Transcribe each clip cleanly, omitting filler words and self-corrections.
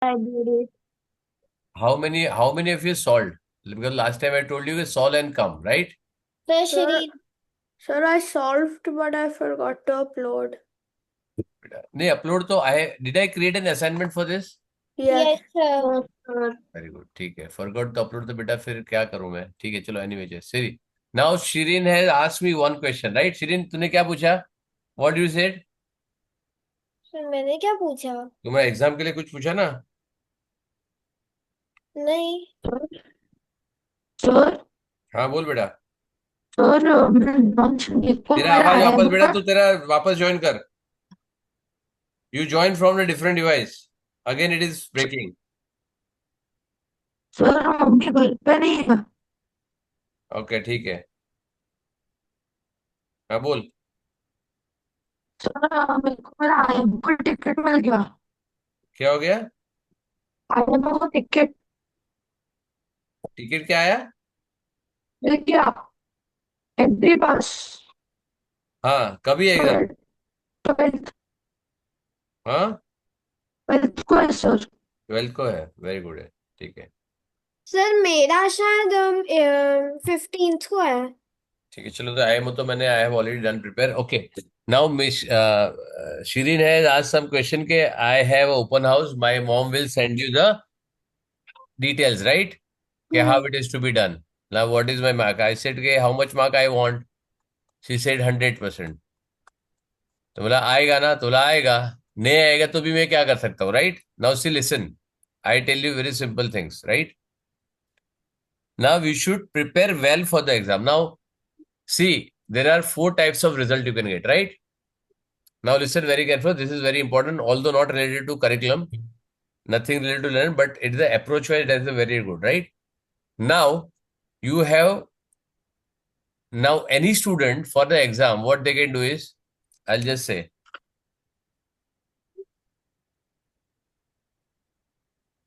I did it. How many of you solved? Because last time I told you to solve and come, right? Sir, Sir, sir, I solved, but I forgot to upload. नहीं upload तो did I create an assignment for this? Yes. yes, sir. Yes, sir. Very good. ठीक है. Forgot to upload तो बेटा फिर क्या करूं मैं? ठीक है चलो anyway just Siri. Now Shirin has asked me one question, right? Shirin तूने क्या पूछा? What you said? सर मैंने क्या पूछा? तुम्हारे एग्जाम के लिए कुछ पूछा ना? नहीं। सर, हाँ बोल बेटा. सर, मैं नॉन को तेरा मेरा आवाज है वापस बेटा ना। तू तेरा वापस ज्वाइन कर. You join from a different device. Again it is breaking. Sir, mummy घर पे नहीं है। Okay ठीक है. हाँ बोल. सर, मेरे को मेरा आईएम को टिकट मिल गया। क्या हो गया? आईएम को टिकट टिकट क्या आया? मिल गया। एंट्री पास। हाँ कभी एग्जाम? ट्वेल्थ हाँ ट्वेल्थ को है सर। 12 को है. वेरी गुड है. ठीक है. सर मेरा शायद 15th को है। ठीक है चलो तो I have already done prepare. Okay. Now miss Shireen has asked some question के I have open house my mom will send you the details right के how it is to be done. Now what is my mark? I said के how much mark I want. She said 100%. तो बोला आएगा ना तो बोला आएगा. नहीं आएगा तो भी मैं क्या कर सकता हूँ right. Now see listen. I tell you very simple things right. Now we should prepare well for the exam. Now see there are four types of result you can get right. Now listen very careful. This is very important, although not related to curriculum, nothing related to learn, but it's the approach where it is very good, right? Now you have now any student for the exam, what they can do is, I'll just say,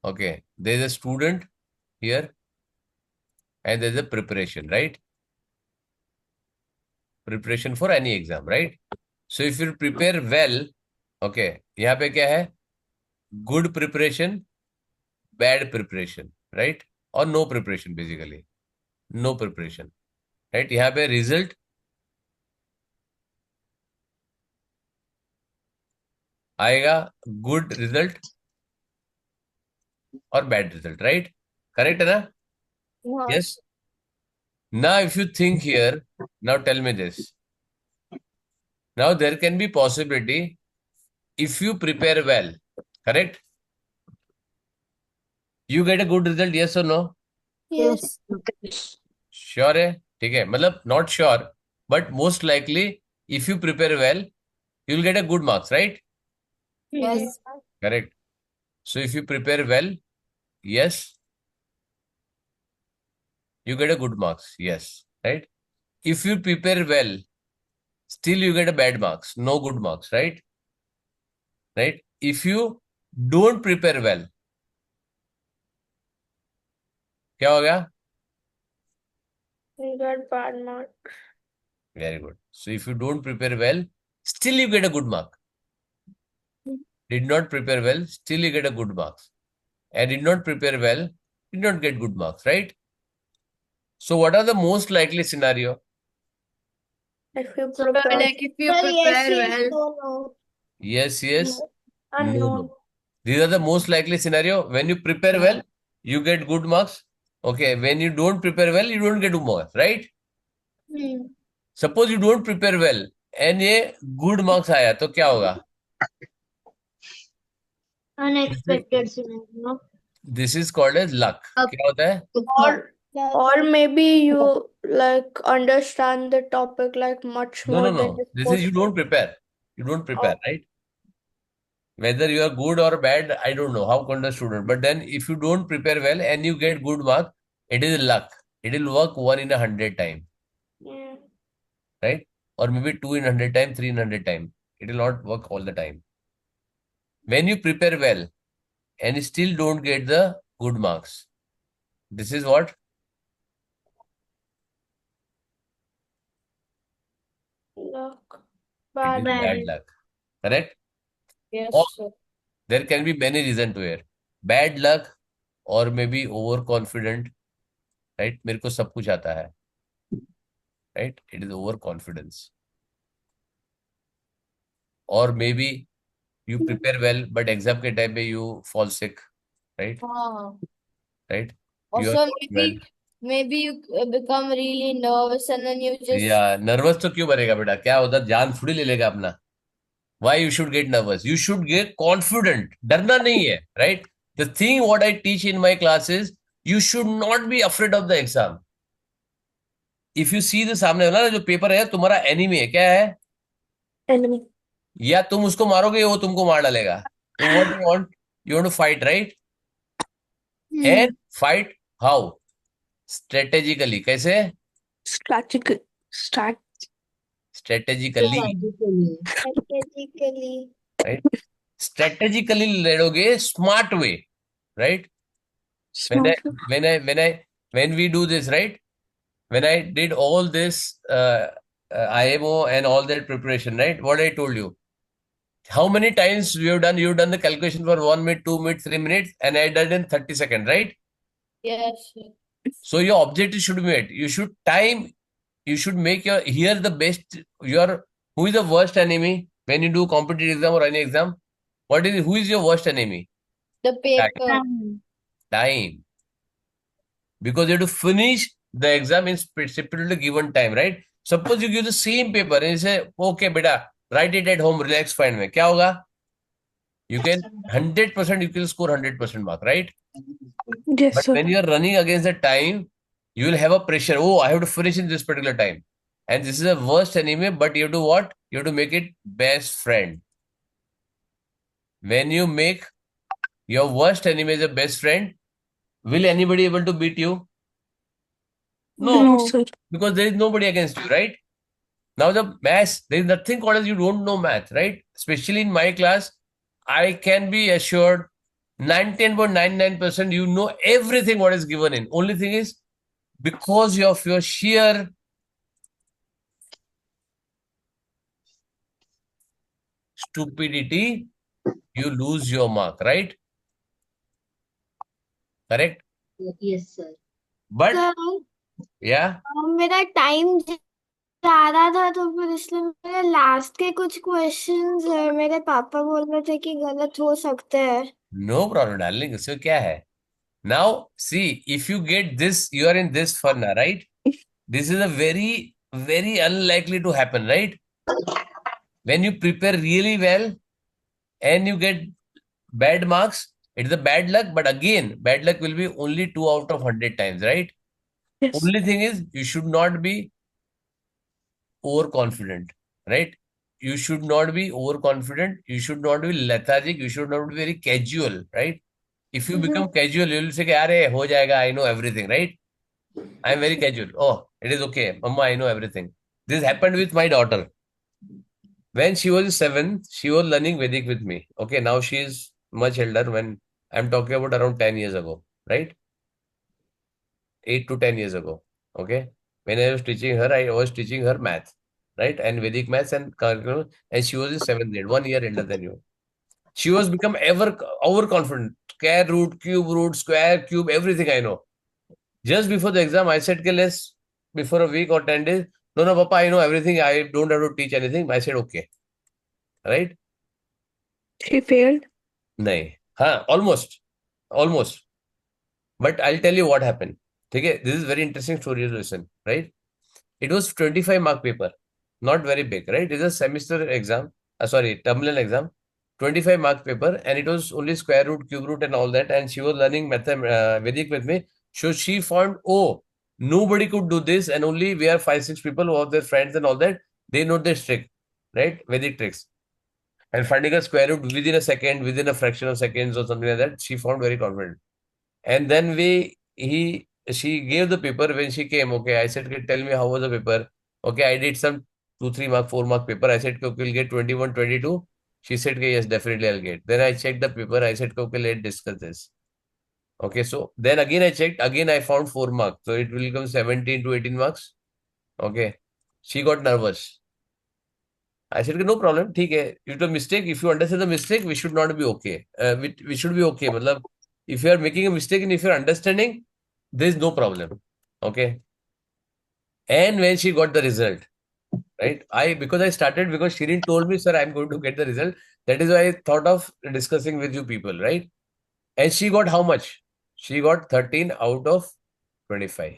okay, there's a student here and there's a preparation, right? Preparation for any exam, right? So if you prepare well, okay, यहाँ पे क्या है? Good preparation, bad preparation, right? Or no preparation basically. No preparation right. यहाँ पे result आएगा good result और bad result right. Correct है ना? हाँ। Yes. Now if you think here. Now tell me this. Now there can be possibility if you prepare well. Correct. You get a good result. Yes और no? Yes. Sure है? ठीक है मतलब not sure but most likely if you prepare well you will get a good marks right. Yes. Correct. So if you prepare well yes you get a good marks. Yes right. If you prepare well still you get a bad marks, no good marks, right. If you don't prepare well क्या हो गया? You got bad mark. Very good. So if you don't prepare well still you get a good mark. Did not prepare well still you get a good marks. And did not prepare well did not get good marks, right. So what are the most likely scenario? If you So, prepare. like if you sir yes prepare yes well, no no. Yes yes. No Unknown. no. These are the most likely scenario. When you prepare well you get good marks. Okay, when you don't prepare well you don't get good marks, right. Suppose you don't prepare well and ये good marks आया तो क्या होगा? unexpected scenario. This is called as luck. क्या होता है? Or or maybe you like understand the topic like much no no more no. than you're this is supposed you to. Don't prepare. You don't Oh, prepare right. Whether you are good or bad I don't know how come the student, but then if you don't prepare well and you get good mark it is luck. It will work 1 in 100 time, yeah. right. Or maybe 2 in 100 time, 3 in 100 time. It will not work all the time. When you prepare well and still don't get the good marks, this is what? Luck. It Bad is luck. bad Bad. luck. Correct? Yes, Or sir. there can be many reasons to it. Bad luck और may be over confident, right? मेरे को सब कुछ आता है, right? It is over confidence, और may be you prepare well but exam के time पे यू फॉल सिक, राइट? हाँ. Right, you are Also, not well. maybe you become really nervous and then you या just nervous तो क्यों बनेगा बेटा, क्या होता, जान थोड़ी ले लेगा अपना। Why you should get nervous? You should get confident. डरना नहीं है, right? The thing what I teach in my class is you should not be afraid of the exam. If you see the सामने वाला ना जो paper है तुम्हारा enemy है, क्या है? enemy. या तुम उसको मारोगे या वो तुमको मार डालेगा। तो what you want? You want to fight, right? And fight how? Strategically. कैसे? Strategic, strat, Strategically, strategically. right? Strategically लड़ोगे, smart way, right? When I smart. when we do this, right? When I did all this IMO and all that preparation, right? What I told you. How many times we have done? You've done the calculation for 1 minute, 2 minutes, 3 minutes, and I did in 30 seconds, right? yes. So your objective should be met. You should time. You should make your here the best. Your who is the worst enemy when you do competitive exam or any exam? What is who is your worst enemy? The Time. paper. Time. Because you have to finish the exam in stipulated given time, right? Suppose you give the same paper and you say, okay, beta, write it at home, relax, fine में क्या होगा? You can 100% you can score 100% mark, right? Yes, But sir. when you are running against the time, you will have a pressure. Oh, I have to finish in this particular time, and this is the worst enemy. But you have to what? You have to make it best friend. When you make your worst enemy as a best friend, will anybody able to beat you? No, No, sir. because there is nobody against you, right? Now the maths, there is nothing called as you don't know math, right? Especially in my class, I can be assured 99.99% you know everything what is given in. Only thing is because of your sheer stupidity, you lose your mark, right? Correct? Yes, sir. But Sir, yeah, मेरा time जा रहा था तो फिर इसलिए मेरे last के कुछ क्वेश्चंस मेरे पापा बोल रहे थे कि गलत हो सकते हैं. no problem, darling. So क्या है? Now, see, if you get this, you are in this fun, right? This is a very, very unlikely to happen, right? When you prepare really well and you get bad marks, it's a bad luck, but again, bad luck will be only 2 out of 100 times, right? Yes. Only thing is, you should not be overconfident, right? You should not be overconfident. You should not be lethargic. You should not be very casual, right? If you become casual, you will say, "Arey, ho jayega, I know everything," right? I am very casual. Oh, it is okay. Mama, I know everything. This happened with my daughter. When she was 7, she was learning Vedic with me. Okay, now she is much elder when I'm talking about around 10 years ago, right? 8 to 10 years ago. Okay. When I was teaching her, I was teaching her math, right? And Vedic maths and curriculum, and she was in 7th grade, 1 year elder than you. She was become ever overconfident. Square root, cube root, square, cube, everything I know. Just before the exam, I said, okay, let's, before a week or 10 days, no, no, Papa, I know everything. I don't have to teach anything. I said, okay. Right? She failed. Nahi. Huh, almost. But I'll tell you what happened. Okay, this is very interesting story to listen, right? It was 25 mark paper, not very big, right? It's a semester exam, sorry, terminal exam, 25 mark paper, and it was only square root, cube root, and all that. And she was learning Vedic with me. So she found, oh, nobody could do this, and only we are 5, 6 people who have their friends and all that. They know this trick, right? Vedic tricks. And finding a square root within a second, within a fraction of seconds or something like that, she found very confident. And then she gave the paper when she came. Okay, I said, "Okay, tell me how was the paper?" Okay, I did some 2, 3 mark, 4 mark paper. I said, okay, we'll get 21, 22. She said, okay, yes, definitely I'll get. Then I checked the paper. I said, okay, let's discuss this. Okay, so then again I checked. Again I found 4 marks. So it will come 17 to 18 marks. Okay, she got nervous. I said, no problem. ठीक है. It's a mistake. If you understand the mistake, we should not be okay. We should be okay. मतलब If you are making a mistake and if you're understanding, there is no problem. Okay. And when she got the result, right? Because I started because Shirin told me, sir, I'm going to get the result. That is why I thought of discussing with you people, right? And she got how much? She got 13 out of 25,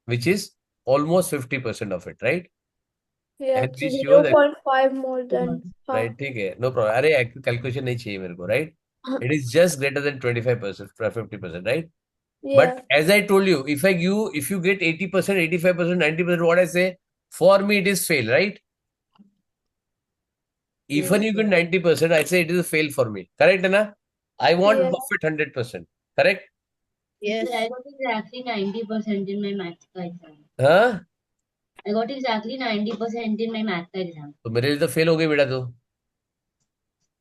which is almost 50% of it, right? Yeah, And it's we show that, 0.5 more than right? ठीक है, no problem. अरे calculation नहीं चाहिए मेरे को, right? It is just greater than 25%, 50%, right? But Yeah. as I told you, if you get 80%, 85%, 90%, what I say, for me it is fail, right? Even you get 90%, I say it is a fail for me. Correct, na? I want Yeah. perfect 100%. Correct? Yes. I got exactly 90% in my math का exam. हाँ? I got exactly 90% in my math का exam. तो मेरे लिए तो fail हो गई बेटा तो.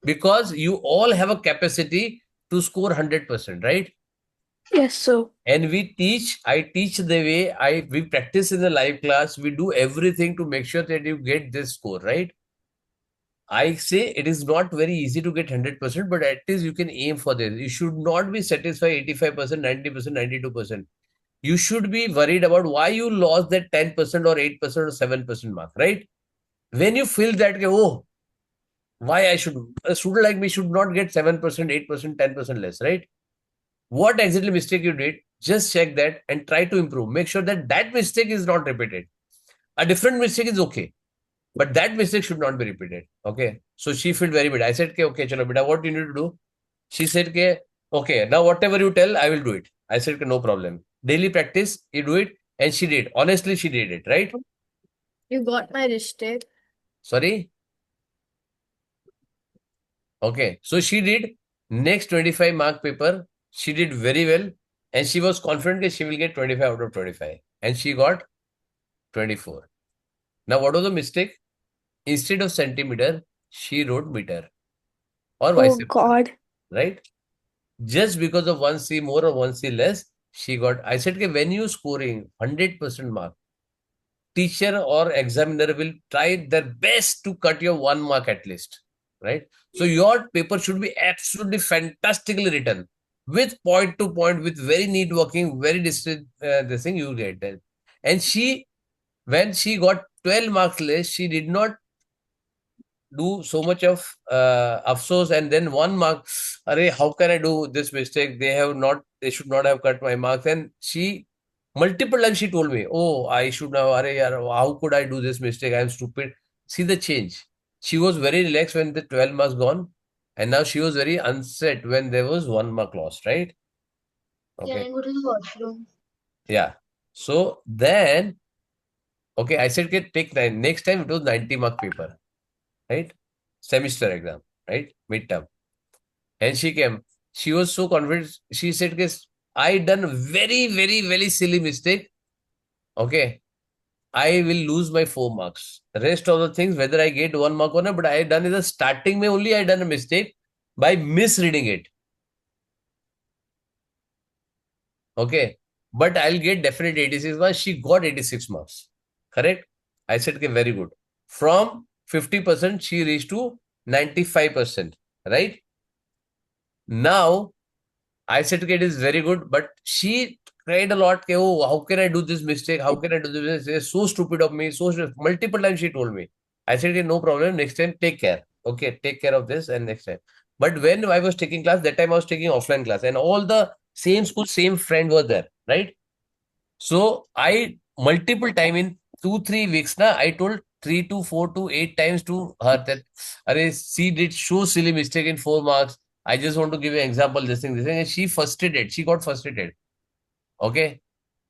Because you all have a capacity to score 100%, right? Yes, sir. And I teach the way we practice in the live class. We do everything to make sure that you get this score, right? I say it is not very easy to get 100%, but at least you can aim for this. You should not be satisfied 85%, 90%, 92%. You should be worried about why you lost that 10% or 8% or 7% mark, right? When you feel that, oh, why a student like me should not get 7%, 8%, 10% less, right? What exactly mistake you did, just check that and try to improve. Make sure that that mistake is not repeated. A different mistake is okay, but that mistake should not be repeated. Okay. So she felt very bad. I said, okay, chalo, beta, what you need to do? She said, okay, now whatever you tell, I will do it. I said, no problem. Daily practice, you do it. And she did. Honestly, she did it, right? You got my mistake. Sorry? Okay. So she did next 25 mark paper. She did very well. And she was confident that she will get 25 out of 25. And she got 24. Now, what was the mistake? Instead of centimeter, she wrote meter or vice Oh versa, God. right? Just because of 1C more or 1C less, she got. I said, when you scoring 100% mark, teacher or examiner will try their best to cut your 1 mark at least, right? So your paper should be absolutely fantastically written with point to point, with very neat working, very distant. This thing you get that. And when she got 12 marks less, she did not do so much of afsos and then 1 mark. Array, how can I do this mistake? They should not have cut my marks. And she multiple times she told me, oh, I should now, array, how could I do this mistake? I'm stupid. See the change. She was very relaxed when the 12 marks gone, and now she was very unset when there was 1 mark lost, right? Can Okay. I go to the washroom? Yeah. So then, okay, I said, okay, take nine. Next time it was 90-mark paper, right? Semester exam, right? Midterm. And she came. She was so confident. She said, guys, I done very, very, very silly mistake. Okay. I will lose my 4 marks. The rest of the things, whether I get 1 mark or not, but I done in the starting, only I done a mistake by misreading it. Okay. But I'll get definite 86 marks. She got 86 marks. Correct? I said, okay, very good. From 50%, she reached to 95%. Right? Now, I said, okay, it is very good. But she cried a lot. Oh, how can I do this mistake? How can I do this mistake? It's so stupid of me. So stupid. Multiple times she told me. I said, okay, no problem. Next time, take care. Okay, take care of this and next time. But when I was taking class, that time I was taking offline class and all the same school, same friend was there. Right? So I multiple time in 2-3 weeks now I told 3 to 4 to 8 times to her that Array, she did so silly mistake in 4 marks. I just want to give you an example, this thing, and she frustrated. She got frustrated. Okay.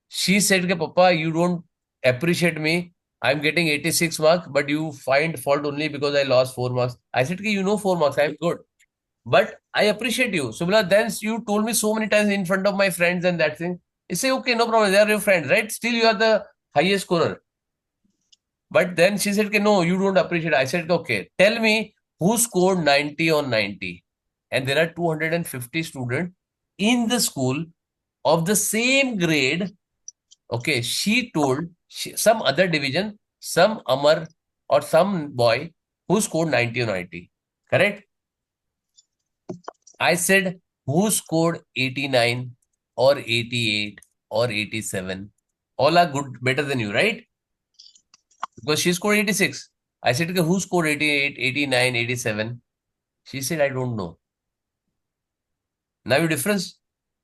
She said, Papa, you don't appreciate me. I'm getting 86 marks, but you find fault only because I lost 4 marks. I said, you know 4 marks, I'm good. But I appreciate you. Subla, then you told me so many times in front of my friends and that thing. You say, okay, no problem. They are your friends, right? Still, you are the highest scorer. But then she said, no, you don't appreciate. I said, okay, tell me who scored 90 on 90. And there are 250 students in the school of the same grade. Okay, she told some other division, some Amar or some boy who scored 90 on 90. Correct? I said, who scored 89 or 88 or 87? All are good, better than you, right? Because she scored 86. I said, okay, who scored 88, 89, 87? She said, I don't know. Now your difference,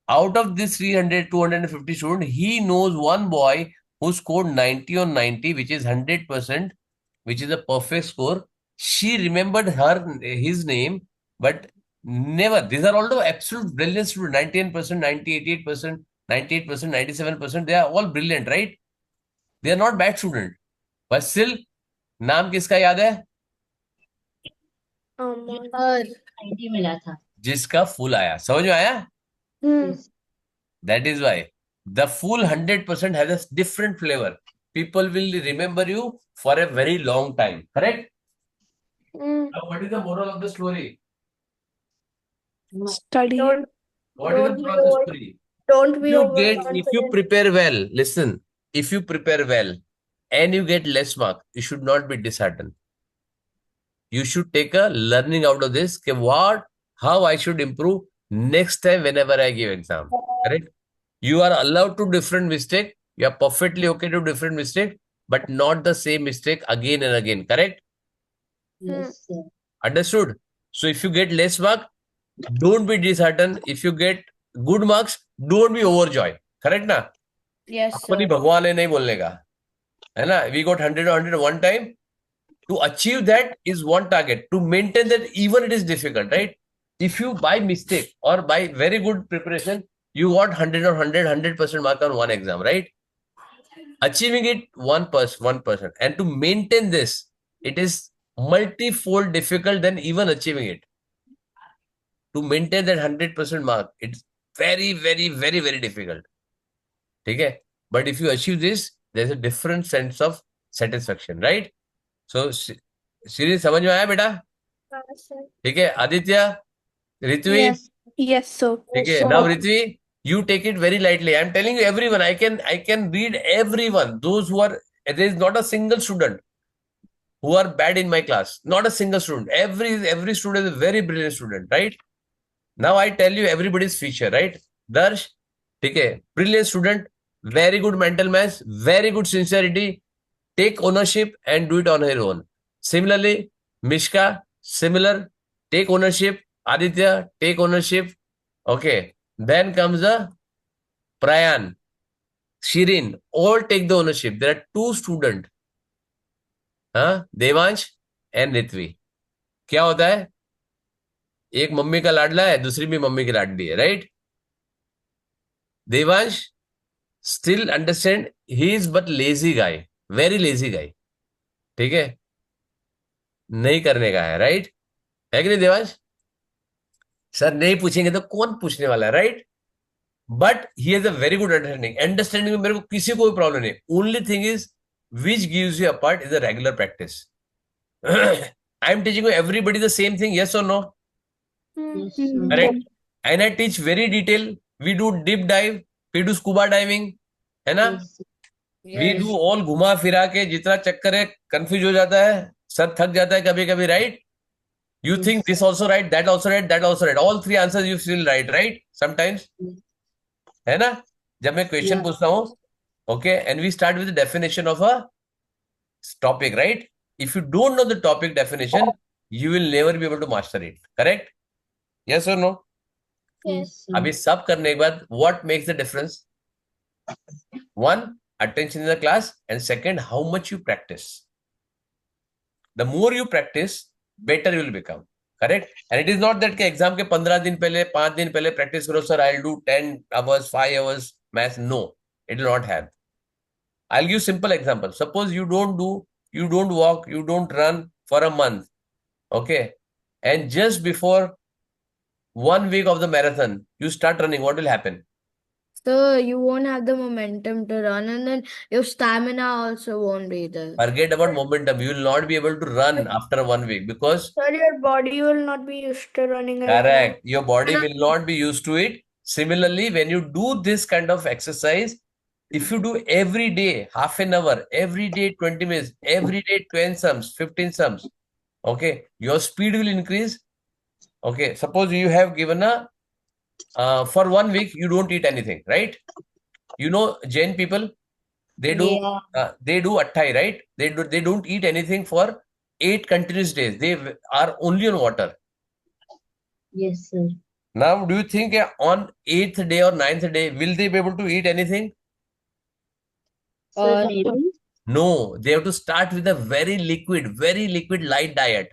out of this 300, 250 students, he knows one boy who scored 90 on 90, which is 100%, which is a perfect score. She remembered his name, but never. These are all the absolute brilliant students, 99%, 98%, 98%, 97%. They are all brilliant, right? They are not bad students. But still, नाम किसका याद है? Amar. 90 मिला था. जिसका full आया. समझ में आया? Yes. That is why the full 100% has a different flavor. People will remember you for a very long time. Correct? Now, what is the moral of the story? Study. What is the Don't be moral of the over- story? Don't be If you overconfident. prepare well, listen, if you prepare well and you get less mark, you should not be disheartened. You should take a learning out of this. How I should improve next time whenever I give exam. Correct? You are allowed to different mistake. You are perfectly okay to different mistake, but not the same mistake again and again. Correct? Yes, sir. Understood? So if you get less mark, don't be disheartened. If you get good marks, don't be overjoyed. Correct ना? Yes, अपनी sir. भगवान है नहीं बोलने का, है ना? We got 100 or 100 one time. To achieve that is one target. To maintain that, even it is difficult, right? If you by mistake or by very good preparation, you got 100 or 100% mark on one exam, right? Achieving it 1%, and to maintain this, it is multifold difficult than even achieving it. To maintain that 100% mark, it's very, very, very, very difficult. Okay? But if you achieve this, there's a different sense of satisfaction, right? So, series समझ में आया बेटा? ठीक है, Aditya, Ritvi, Yes, sir. ठीक है. Now Ritvi, you take it very lightly. I'm telling you, everyone, I can read everyone. Those who are, there is not a single student who are bad in my class. Not a single student. Every student is a very brilliant student, right? Now I tell you everybody's feature, right? Darsh, ठीक है, brilliant student, very good mental maths, very good sincerity, take ownership and do it on her own. Similarly, Mishka, similar, take ownership. Aditya, take ownership. Okay. Then comes the Prayan, Shirin, all take the ownership. There are two students, Devansh and Ritvi. क्या होता है? एक mummy का लाडला है, दूसरी भी mummy की लाडली है, right? Devansh still understand, he is but lazy guy, very lazy guy. ठीक है, नहीं करने का है, राइट? है कि नहीं देवांश? सर नहीं पूछेंगे तो कौन पूछने वाला है, right? But he has a very good understanding में मेरे को किसी को भी प्रॉब्लम नहीं. Only thing is which gives you apart is a regular practice. I am teaching everybody the same thing, yes or no? Yes, sir. Correct? And I teach very detail. We do deep dive, we do scuba diving, है ना? Yes, sir. We do all घुमा फिरा के, जितना चक्कर है confuse हो जाता है, सर थक जाता है कभी कभी, right? You think this also right, that also right, that also right, all three answers you feel right, right? Sometimes, है ना? जब मैं क्वेश्चन Yeah. पूछता हूँ, okay, and we start with definition of a topic, right? If you don't know the topic definition, you will never be able to master it. Correct? Yes or no? Yes, sir. अभी सब करने के बाद what makes the difference? One, attention in the class, and second, how much you practice. The more you practice, better you will become. Correct? And it is not that के exam के 15 दिन पहले, 5 दिन पहले practice करो, sir, I'll do 10 hours, 5 hours math. No, it will not have. I'll give simple example. Suppose you don't walk, you don't run for a month. Okay? And just before 1 week of the marathon, you start running, what will happen? So you won't have the momentum to run, and then your stamina also won't be there. Forget about momentum. You will not be able to run after 1 week because, Sir, your body will not be used to running right now. correct, your body will not be used to it. Similarly, when you do this kind of exercise, if you do every day, half an hour, every day 20 minutes, every day 20 sums, 15 sums, okay, your speed will increase. Okay, suppose you have given a For 1 week you don't eat anything, right? You know Jain people, they do Yeah. they do atthai, right? They don't eat anything for 8 continuous days. They are only on water. Yes, sir. Now do you think on 8th day or 9th day will they be able to eat anything? Sir, Uh, maybe. No, they have to start with a very liquid light diet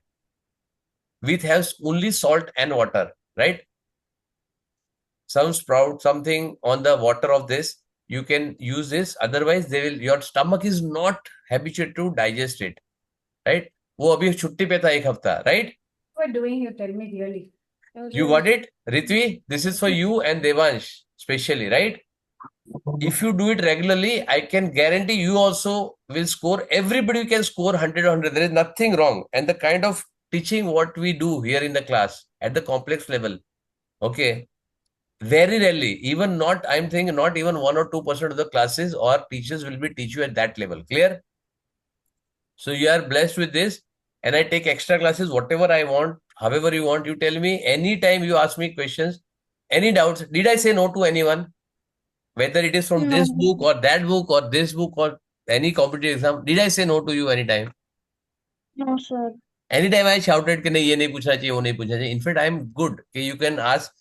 which has only salt and water, right? Some sprout, something on the water of this, you can use this. Otherwise, your stomach is not habituated to digest it, right? वो अभी छुट्टी पे था 1 हफ्ता, right? What are doing? You tell me really. You got it, Ritvi? This is for you and Devansh, specially, right? If you do it regularly, I can guarantee you also will score. Everybody can score 100 or 100. There is nothing wrong. And the kind of teaching what we do here in the class at the complex level, okay, very rarely, even not, I'm thinking not even 1 or 2% of the classes or teachers will be teach you at that level. Clear? So you are blessed with this, and I take extra classes, whatever I want, however you want. You tell me anytime you ask me questions, any doubts. Did I say no to anyone? Whether it is from this book or that book or this book or any competitive exam, did I say no to you anytime? No, sir. Anytime I shouted कि नहीं ये नहीं पूछना चाहिए वो नहीं पूछना चाहिए. In fact, I am good कि you can ask.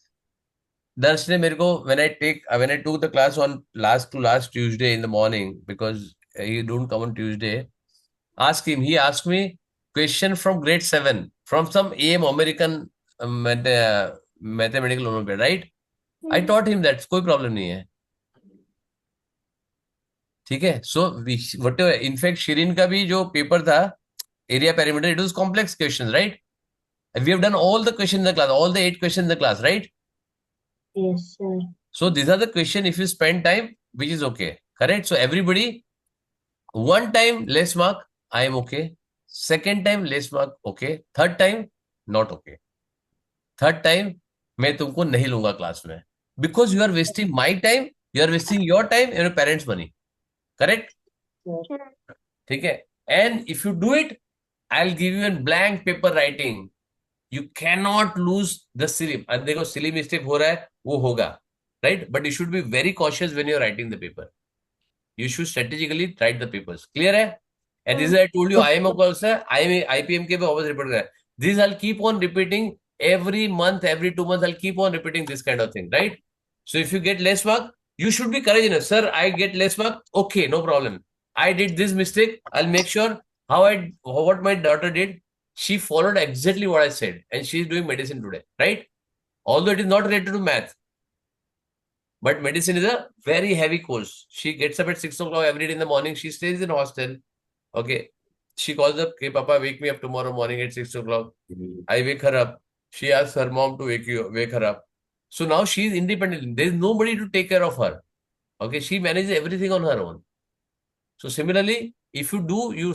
Darsh ने मेरे को when I took the class on last Tuesday in the morning, because he don't come on Tuesday. Ask him. He asked me question from grade 7 from some AM American mathematical Olympiad, right? I taught him that. कोई problem नहीं है. ठीक है. So whatever. In fact, Shirin का भी जो paper था area perimeter, it was complex questions, right? We have done all the questions in the class, all the 8 questions in the class, right? Yes, sir. So these are the questions if you spend time, which is okay. Correct? So everybody, one time less mark, I am okay. Second time less mark, okay. Third time, not okay. Third time, मैं तुमको नहीं लूंगा class में. Because you are wasting my time, you are wasting your time and your parents' money. Correct? Sir. ठीक है. And if you do it, I'll give you a blank paper writing. You cannot lose the silly. अब देखो silly mistake हो रहा है, वो होगा. Right? But you should be very cautious when you're writing the paper. You should strategically write the papers. Clear है? And this is I told you, IMO also, IPM के भी always repeat कर. This I'll keep on repeating every month, every 2 months. I'll keep on repeating this kind of thing, right? So if you get less mark, you should be courageous enough. Sir, I get less mark. Okay, no problem. I did this mistake. I'll make sure what my daughter did. She followed exactly what I said, and she's doing medicine today, right? Although it is not related to math. But medicine is a very heavy course. She gets up at 6 o'clock every day in the morning. She stays in hostel. Okay. She calls up, okay, Papa, wake me up tomorrow morning at 6 o'clock. I wake her up. She asks her mom to wake her up. So now she is independent. There is nobody to take care of her. Okay. She manages everything on her own. So similarly, if you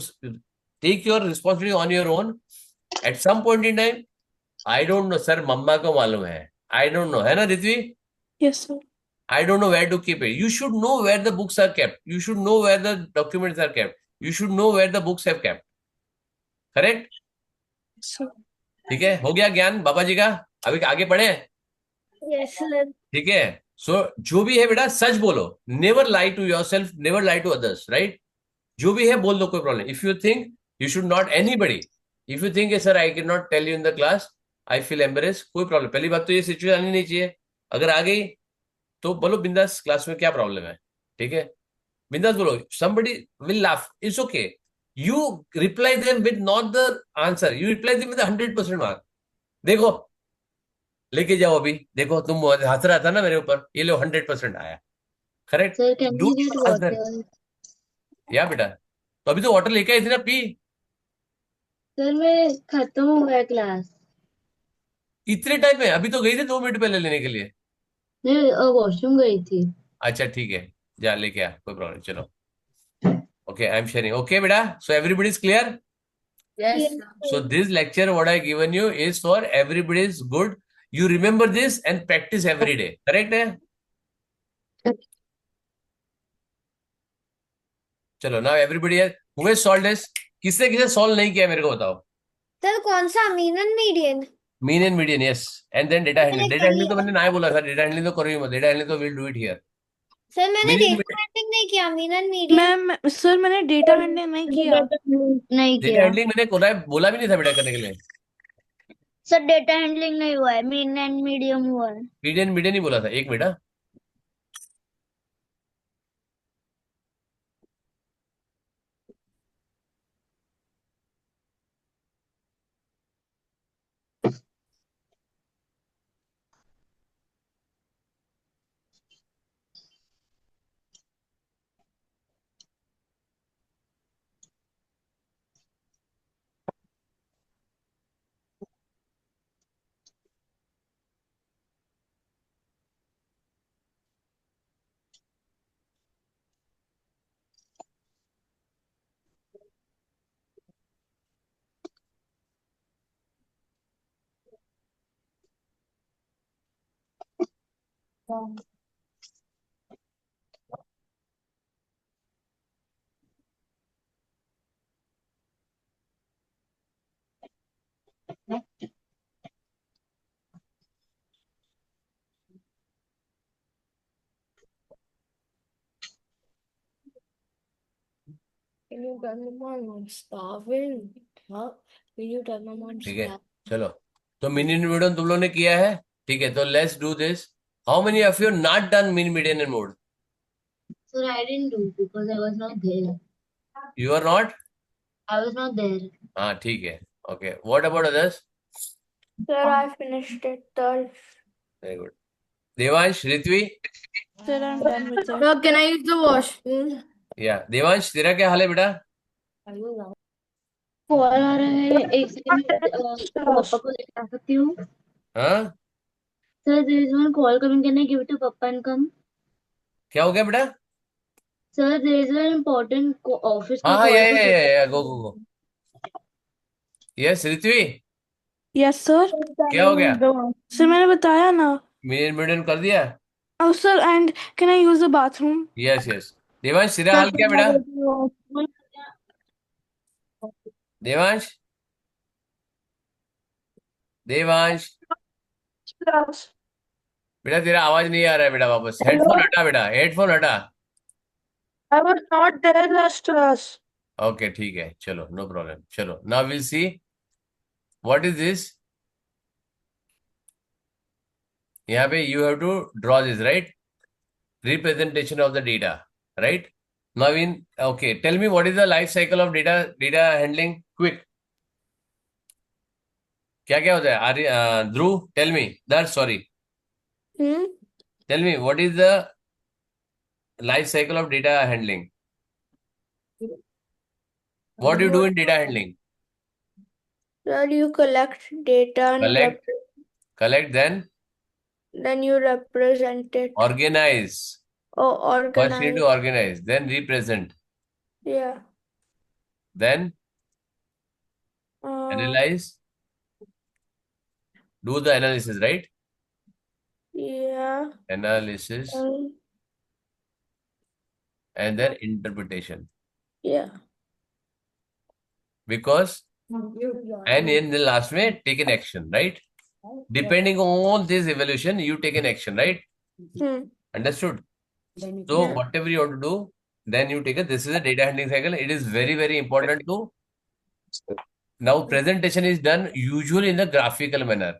take your responsibility on your own, at some point in time, I don't know, sir, mama ko malum hai. I don't know. Hai na, Ritvi? Yes, sir. I don't know where to keep it. You should know where the books are kept. You should know where the documents are kept. You should know where the books have kept. Correct? Sir. ठीक है. हो गया ज्ञान बाबा जी का. अभी आगे पढ़े. Yes, sir. ठीक है. So जो भी है बेटा सच बोलो. Never lie to yourself. Never lie to others. Right? जो भी है बोल दो, कोई problem. If you think you should not anybody. If you think sir I cannot tell you in the class, I feel embarrassed. कोई problem. पहली बात तो ये सिचुएशन आनी नहीं चाहिए. अगर आ गई तो बोलो बिंदास क्लास में क्या प्रॉब्लम है. ठीक है. बिंदास बोलो. Somebody will laugh. It's okay. You reply them with not the answer. You reply them with 100% mark. देखो लेके जाओ अभी. देखो तुम हंस रहा था ना मेरे ऊपर. ये लो 100% आया. Correct. Sir, can do we get answer. water? या बेटा तो अभी तो वाटर लेके आई थी ना, पी. सर मेरे खत्म हो गया क्लास. इतने टाइम में? अभी तो गई थी 2 मिनट पहले लेने के लिए. मैं वॉशरूम गई थी. अच्छा ठीक है, जा लेके आ, कोई प्रॉब्लम. चलो okay, I am sharing. Okay बेटा, so everybody is clear. Yes, Yes, sir. So this lecture what I given you is for everybody's good. You remember this and practice every day. Correct है? चलो now everybody has who has solved this? किसने किसे solve नहीं किया मेरे को बताओ. Sir कौन सा mean and median? Mean and median, yes, and then data handling. Data handling तो मैंने ना बोला था, डेटा हैंडलिंग तो करो ही मत, डेटा हैंडलिंग तो will do it here. Sir मैंने मीन डेटा हैंडलिंग नहीं किया, mean and medium ma'am sir मैंने डेटा हैंडलिंग नहीं किया. नहीं डेटा किया हैंडलिंग मैंने बोला भी नहीं था बेटा करने के लिए. सर, डेटा हैंडलिंग नहीं हुआ है, मीन एंड मीडियम हुआ है. मीडियन मीडियन ही बोला था. एक बेटा Can you tell me more? I'm starving. Huh? Can you tell me more? ठीक है. चलो, तो मीन एंड मीडियन तुम लोगों ने किया है. ठीक है, तो let's do this. How many of you not done mean median and mode? sir I didn't do because I was not there. You are not. I was not there. हाँ ठीक है. Okay, what about others? Sir, I finished it. Very good. Devansh, Ritvi, Sir, I'm done with it. Sir, can I use the washroom? या देवांश तेरा क्या हाल है बेटा? Call आ रहा है, एक सेकंड पापा को लेकर आ सकती हूँ. हाँ, Sir, there is one call coming. Can I give it to Papa and come? क्या हो गया बेटा? Sir, there is an important office हाँ का हाँ, call. या go go go. Yes Ritvi, Yes, sir. क्या हो गया? सर मैंने बताया ना. मीन एंड मीडियन कर दिया? Oh, sir, and can I use the bathroom? Yes yes. Devansh तेरा हाल क्या बेटा? देवांश, देवांश बेटा तेरा आवाज नहीं आ रहा है बेटा. वापस हेडफोन हटा बेटा, हेडफोन हटा. I was not there last class. Okay ठीक है, चलो नो प्रॉब्लम. चलो now will see what is this. यहाँ पे you have to draw this, right? Representation of the data, right? Now in, okay, tell me what is the life cycle of data handling. Quick, क्या क्या होता है? Dhruv, tell me. Darsh, sorry, Hmm? Tell me what is the life cycle of data handling. What do you do in data handling? Sir, you collect data and Collect, then you represent it. organize. Oh, First you need organize. to organize, then represent, Yeah. then Uh, analyze, do the analysis, right? yeah. Analysis and then interpretation. Yeah. Because and in the last way take an action, right? Depending on this evaluation, you take an action, right? Hmm. Understood? So whatever you want to do, then you take it. This is a data handling cycle. It is very, very important to. Now presentation is done usually in the graphical manner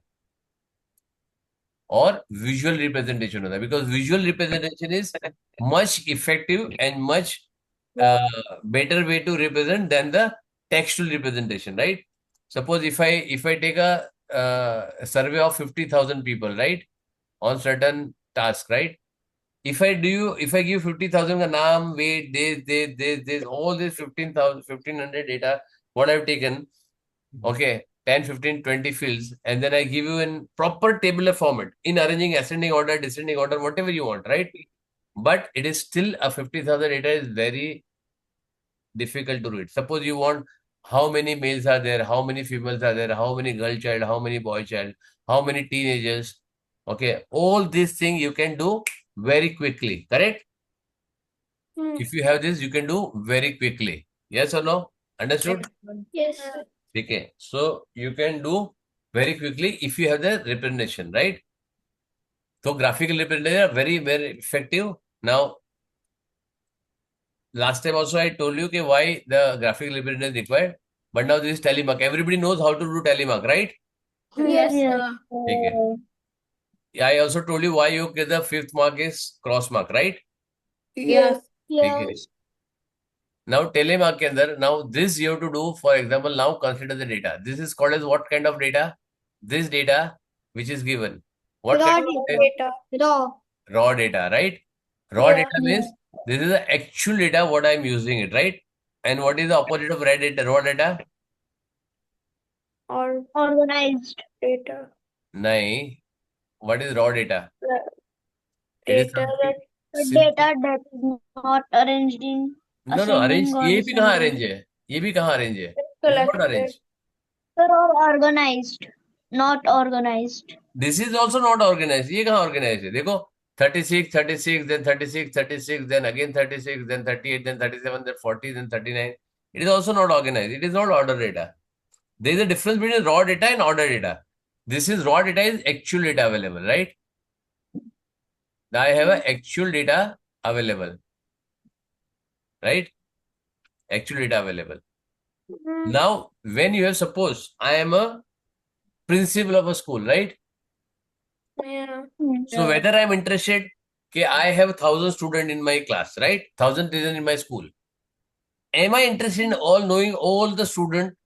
or visual representation होता है, because visual representation is much effective and much better way to represent than the textual representation, right? Suppose if I take a survey of 50,000 people, right, on certain task, right? If I give 50,000 ka naam, weight, this, all this 1500 data, what I've taken, okay, 10, 15, 20 fields, and then I give you in proper tabular format, in arranging ascending order, descending order, whatever you want, right? But it is still a 50,000 data is very difficult to read. Suppose you want how many males are there, how many females are there, how many girl child, how many boy child, how many teenagers, okay, all these things you can do very quickly, correct? Hmm. If you have this, you can do very quickly. Yes or no? Understood? Yes. Okay. So you can do very quickly if you have the representation, right? So graphical representation are very, very effective. Now, last time also I told you why the graphical representation is required, but now this is telemark. Everybody knows how to do telemark, right? Yes, Yes, sir. sir. Okay. I also told you why you get the fifth mark is cross mark, right? Yes. Okay. Yes. Now telemark के अंदर, now this you have to do, for example, now consider the data. This is called as what kind of data? This data which is given. What Raw kind of data? Data. Raw. Raw data, right? Raw Yeah. data means this is the actual data what I'm using it, right? And what is the opposite of raw data? Raw data? Or Organized. data. Nahin. What is raw data? The It is data something The simple. data that is not arranged in No, arrange. ascending or ये भी कहाँ descending. arrange है? ये भी कहाँ arrange है? is It is not collected. arranged. They're all organized, not organized. This is also not organized. ये कहाँ organized है? देखो 36, 36, then 36, 36, then again 36, then 38, then 37, then 40, then 39. It is also not organized. It is not order data. There is a difference between raw data and order data. This is raw data is actual data available, right? Now I have a actual data available, right? Actual data available. Now, when you have, suppose I am a principal of a school, right? Yeah. So whether I'm interested, okay, I have 1,000 students in my class, right? 1,000 students in my school. Am I interested in all knowing all the student,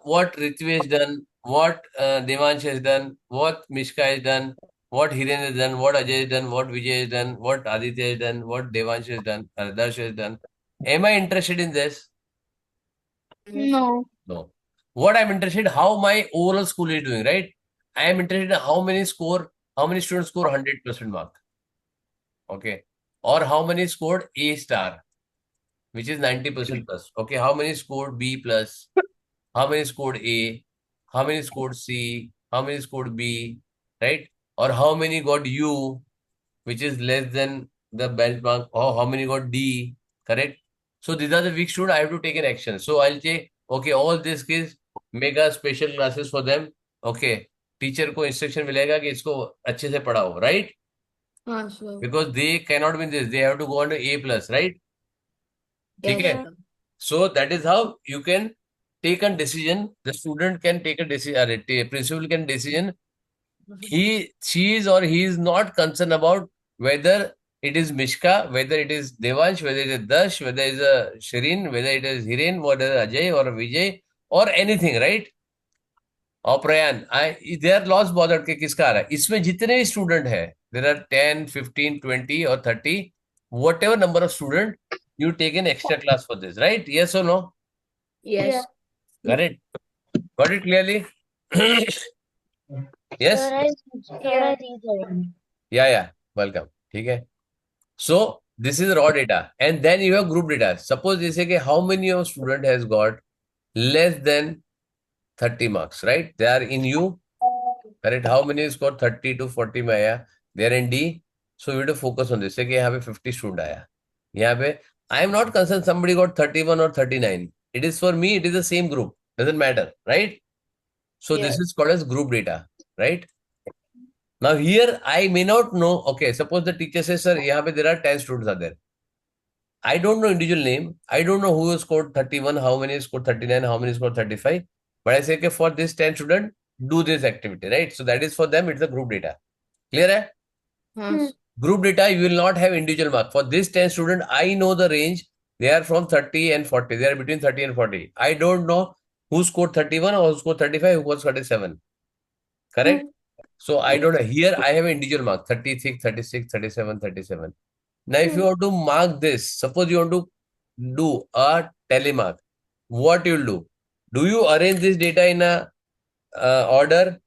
what Ritvi has done, what Devansh has done, what Mishka has done, what Hiren has done, what Ajay has done, what Vijay has done, what Aditya has done, what Devansh has done, Ardash has done. Am I interested in this? No. No. What I'm interested, how my overall school is doing, right? I am interested in how many students score 100% mark. Okay. Or how many scored A star, which is 90% plus. Okay. How many scored B plus? How many scored A? How many scored C? How many scored B? Right? Or how many got U, which is less than the benchmark, or how many got D, correct? So these are the weak students. I have to take an action. So I'll say, okay, all this is mega special classes for them. Okay, teacher को instruction मिलेगा कि इसको अच्छे से पढ़ाओ, right? हाँ, sir. Because they cannot win this. They have to go on to A plus, right? ठीक Yes, है? sir. So that is how you can take a decision. The student can take a decision. Principal can decision. She is or he is not concerned about whether it is Mishka, whether it is Devansh, whether it is Dash, whether it is Shirin, whether it is Hiren, whether it is Ajay or Vijay or anything, right? और प्रयान, they are lost bothered के किसका आ रहा है. इसमें जितने भी student है, there are 10, 15, 20 or 30, whatever number of student, you take an extra class for this, right? Yes or no? Yes. Got it? Got it clearly? Yes? Yeah. Welcome. ठीक है. So this is raw data, and then you have group data. Suppose they say how many of student has got less than 30 marks, right? They are in U, correct? How many is got 30 to 40 में आया? They are in D. So you have to focus on this. कि यहाँ पे 50 student आया. यहाँ पे I am not concerned somebody got 31 or 39. It is for me, it is the same group. Doesn't matter, right? So this is called as group data, right? Now here I may not know. Okay, suppose the teacher says, sir, यहाँ पे there are 10 students are there. I don't know individual name. I don't know who scored 31, how many scored 39, how many scored 35. But I say, okay, for this 10 student, do this activity, right? So that is for them, it's a group data. Clear hai? Yes. Group data, you will not have individual mark. For this 10 student, I know the range. They are from 30 and 40. They are between 30 and 40. I don't know who scored 31 or who scored 35, who was 37. Correct? So I don't know. Here I have an individual mark, 36, 36, 37, 37. Now, if you want to mark this, suppose you want to do a telemark, what you will do? Do you arrange this data in a order,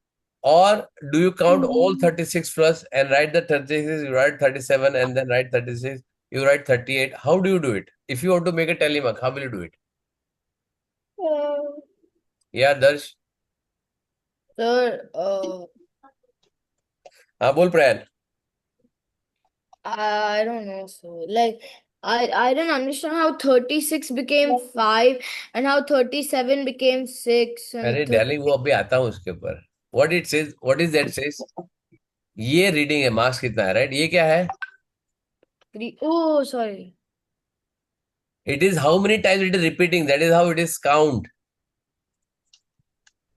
or do you count all 36 plus and write the 36, you write 37 and then write 36, you write 38? How do you do it? If you want to make a telemark, how will you do it? Yeah, Darsh. Sir, हाँ बोल प्रयान. I don't know, sir. Like, I didn't understand how 36 became 5 and how 37 became 6 अरे and darling वो अभी आता हूँ उसके ऊपर. What it says, what is that says? ये रीडिंग है, मार्क्स कितना है, राइट? ये क्या है? 3. Oh, sorry. It is how many times it is repeating. That is how it is count.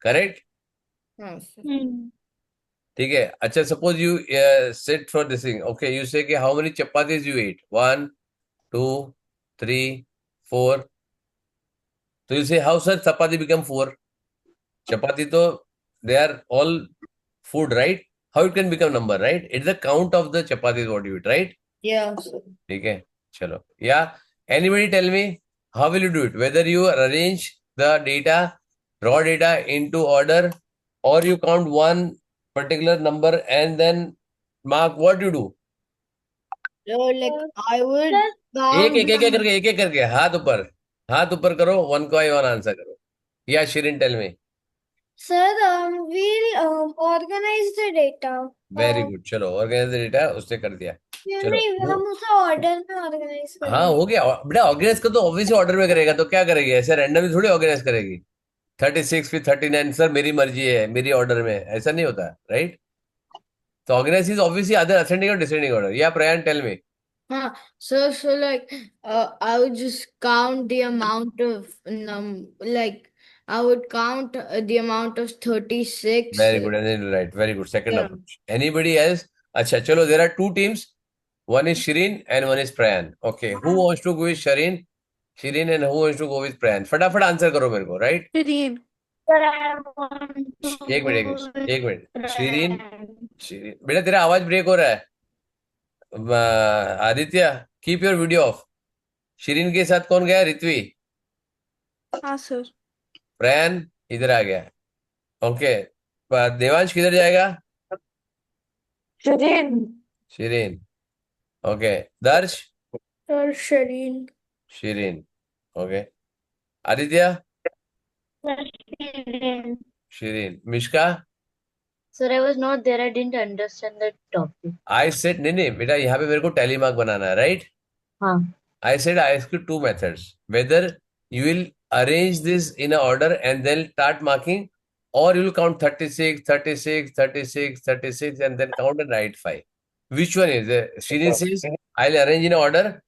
Correct? हाँ, ठीक है. अच्छा, suppose you sit for this thing. Okay, you say कि how many chapatis you ate? 1, 2, 3, 4. So you say how sir chapati become 4? Chapati to they are all food, right? How it can become number, right? It's the count of the chapatis what you eat, right? Yeah, sir. ठीक है, चलो. Yeah, anybody tell me how will you do it? Whether you arrange the data, raw data into order, or you count one particular number and then mark, what you do? So, like, I would एक count एक एक एक करके एक एक करके हाथ ऊपर करो, वन को वन आंसर करो. या Shireen tell me. Sir, we'll organize the data. Very good, चलो ऑर्गेनाइज द डेटा उससे कर दिया. चलो नहीं, हम उसे ऑर्डर में ऑर्गेनाइज हाँ करेंगे. हो गया बेटा. ऑर्गेनाइज कर तो ऑब्वियसली ऑर्डर में करेगा, तो क्या करेगी? ऐसे रैंडमली थोड़ी ऑर्गेनाइज करेगी. 36 फिर 39, सर मेरी मर्जी है, मेरी ऑर्डर में, ऐसा नहीं होता, राइट? तो organize is obviously other ascending और डिसेंडिंग ऑर्डर. या Prayan tell me. So like, I would just count the amount of like, I would count the amount of 36. Very good, right, very good. Second Yeah. Approach. Anybody else? अच्छा चलो, there are two teams. One is Shireen and one is Prayan. Okay, who wants to go with Shireen and who wants to go with Prayan? फटाफट answer करो मेरे को, right? Shireen. एक minute. Shirin बेटा तेरा आवाज ब्रेक हो रहा है. Aditya, keep your video of. Shirin के साथ कौन गया? ऋत्वी. हाँ सर. प्रयान इधर आ गया. ओके, देवांश किधर जाएगा? Shireen. Okay, Darsh? Sir, Shireen. Shireen. Okay, Aditya? Shireen. Mishka? Sir, I was not there. I didn't understand the topic. I said नहीं बेटा, यहाँ पे मेरे को टैली मार्क बनाना है, राइट? हाँ. I said I ask you two methods. Whether you will arrange this in a order and then start marking, or you will count 36, 36, 36, 36, and then count and write 5. Which one is it? Shireen says, I'll arrange in order.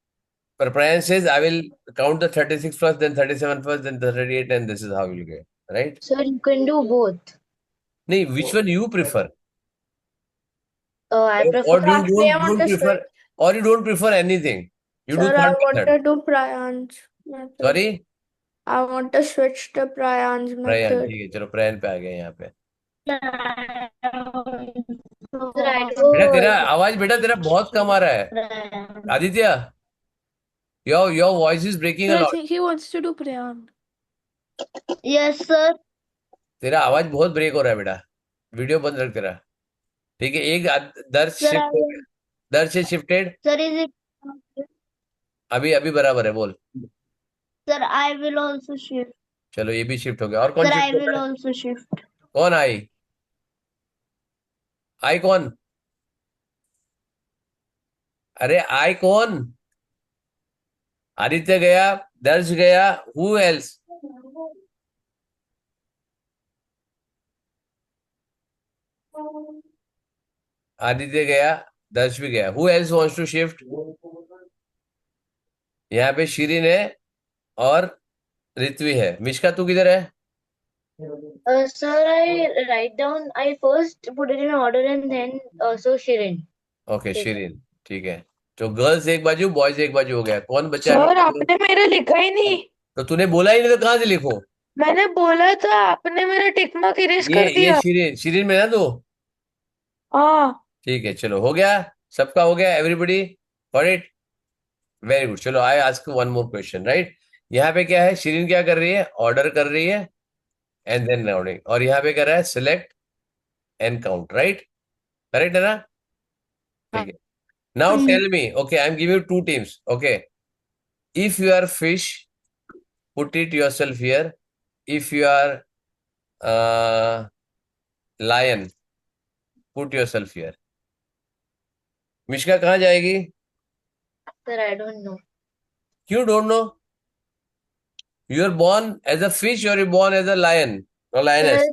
Prayan says, I will count the 36 first, then 37 first, then the 38, and this is how you'll get. Right? Sir, you can do both. No, which one you prefer? I prefer. Or you Actually, I want don't to prefer, or you don't prefer anything. You do Sir, I third want method. to do Prayan's method. Sorry? I want to switch to Prayan's प्रयान. method. ठीक है, चलो प्रयान पे आ गए यहाँ पे. Sir, I बेटा तेरा do. आवाज बेटा तेरा बहुत कम आ रहा है. Aditya, your voice is breaking a Sir, I lot. think he wants to do Prayan. Yes, sir. तेरा आवाज बहुत ब्रेक हो रहा है बेटा. वीडियो बंद रख तेरा. ठीक है, एक दर्श Sir, शिफ्ट हो गया. दर्श से शिफ्टेड. Sir, is it? अभी बराबर है, बोल. Sir, I will also shift. चलो ये भी शिफ्ट हो गया. और कौन Sir, I शिफ्ट हो will गया? also shift. कौन आई? आई कौन? अरे आई कौन? आदित्य गया, दर्श गया, हु एल्स? आदित्य गया, दर्श भी गया. Who else wants to shift? यहाँ पे शिरीन है और ऋत्वी है. मिश्का तू किधर है? Sir, I write down. I first put it in order and then also Shirin. Okay, ठीक है. शिरीन. ठीक है, तो गर्ल्स एक बाजू, बॉयज एक बाजू हो गया. कौन बचा? सर, आपने मेरा लिखा ही नहीं. तो तूने बोला ही नहीं, तो कहाँ से लिखूं? मैंने बोला था, आपने मेरा टिक मार्क इरेज कर ये दिया. शिरीन में ना तू. हाँ. ठीक है, चलो हो गया, सबका हो गया. Everybody got it? Very good. चलो I ask one more question, right? यहाँ पे क्या है? शिरीन क्या कर रही है? ऑर्डर कर रही है एंड देन राउंडिंग. और यहाँ पे कर रहा है select and count, right? Correct है ना? ठीक है. Now tell me. Okay, I am giving you two teams. Okay, if you are fish, put it yourself here. If you are lion, put yourself here. Mishka कहाँ जाएगी? Sir, I don't know. क्यों don't know? You are born as a fish or you born as a lion or lioness?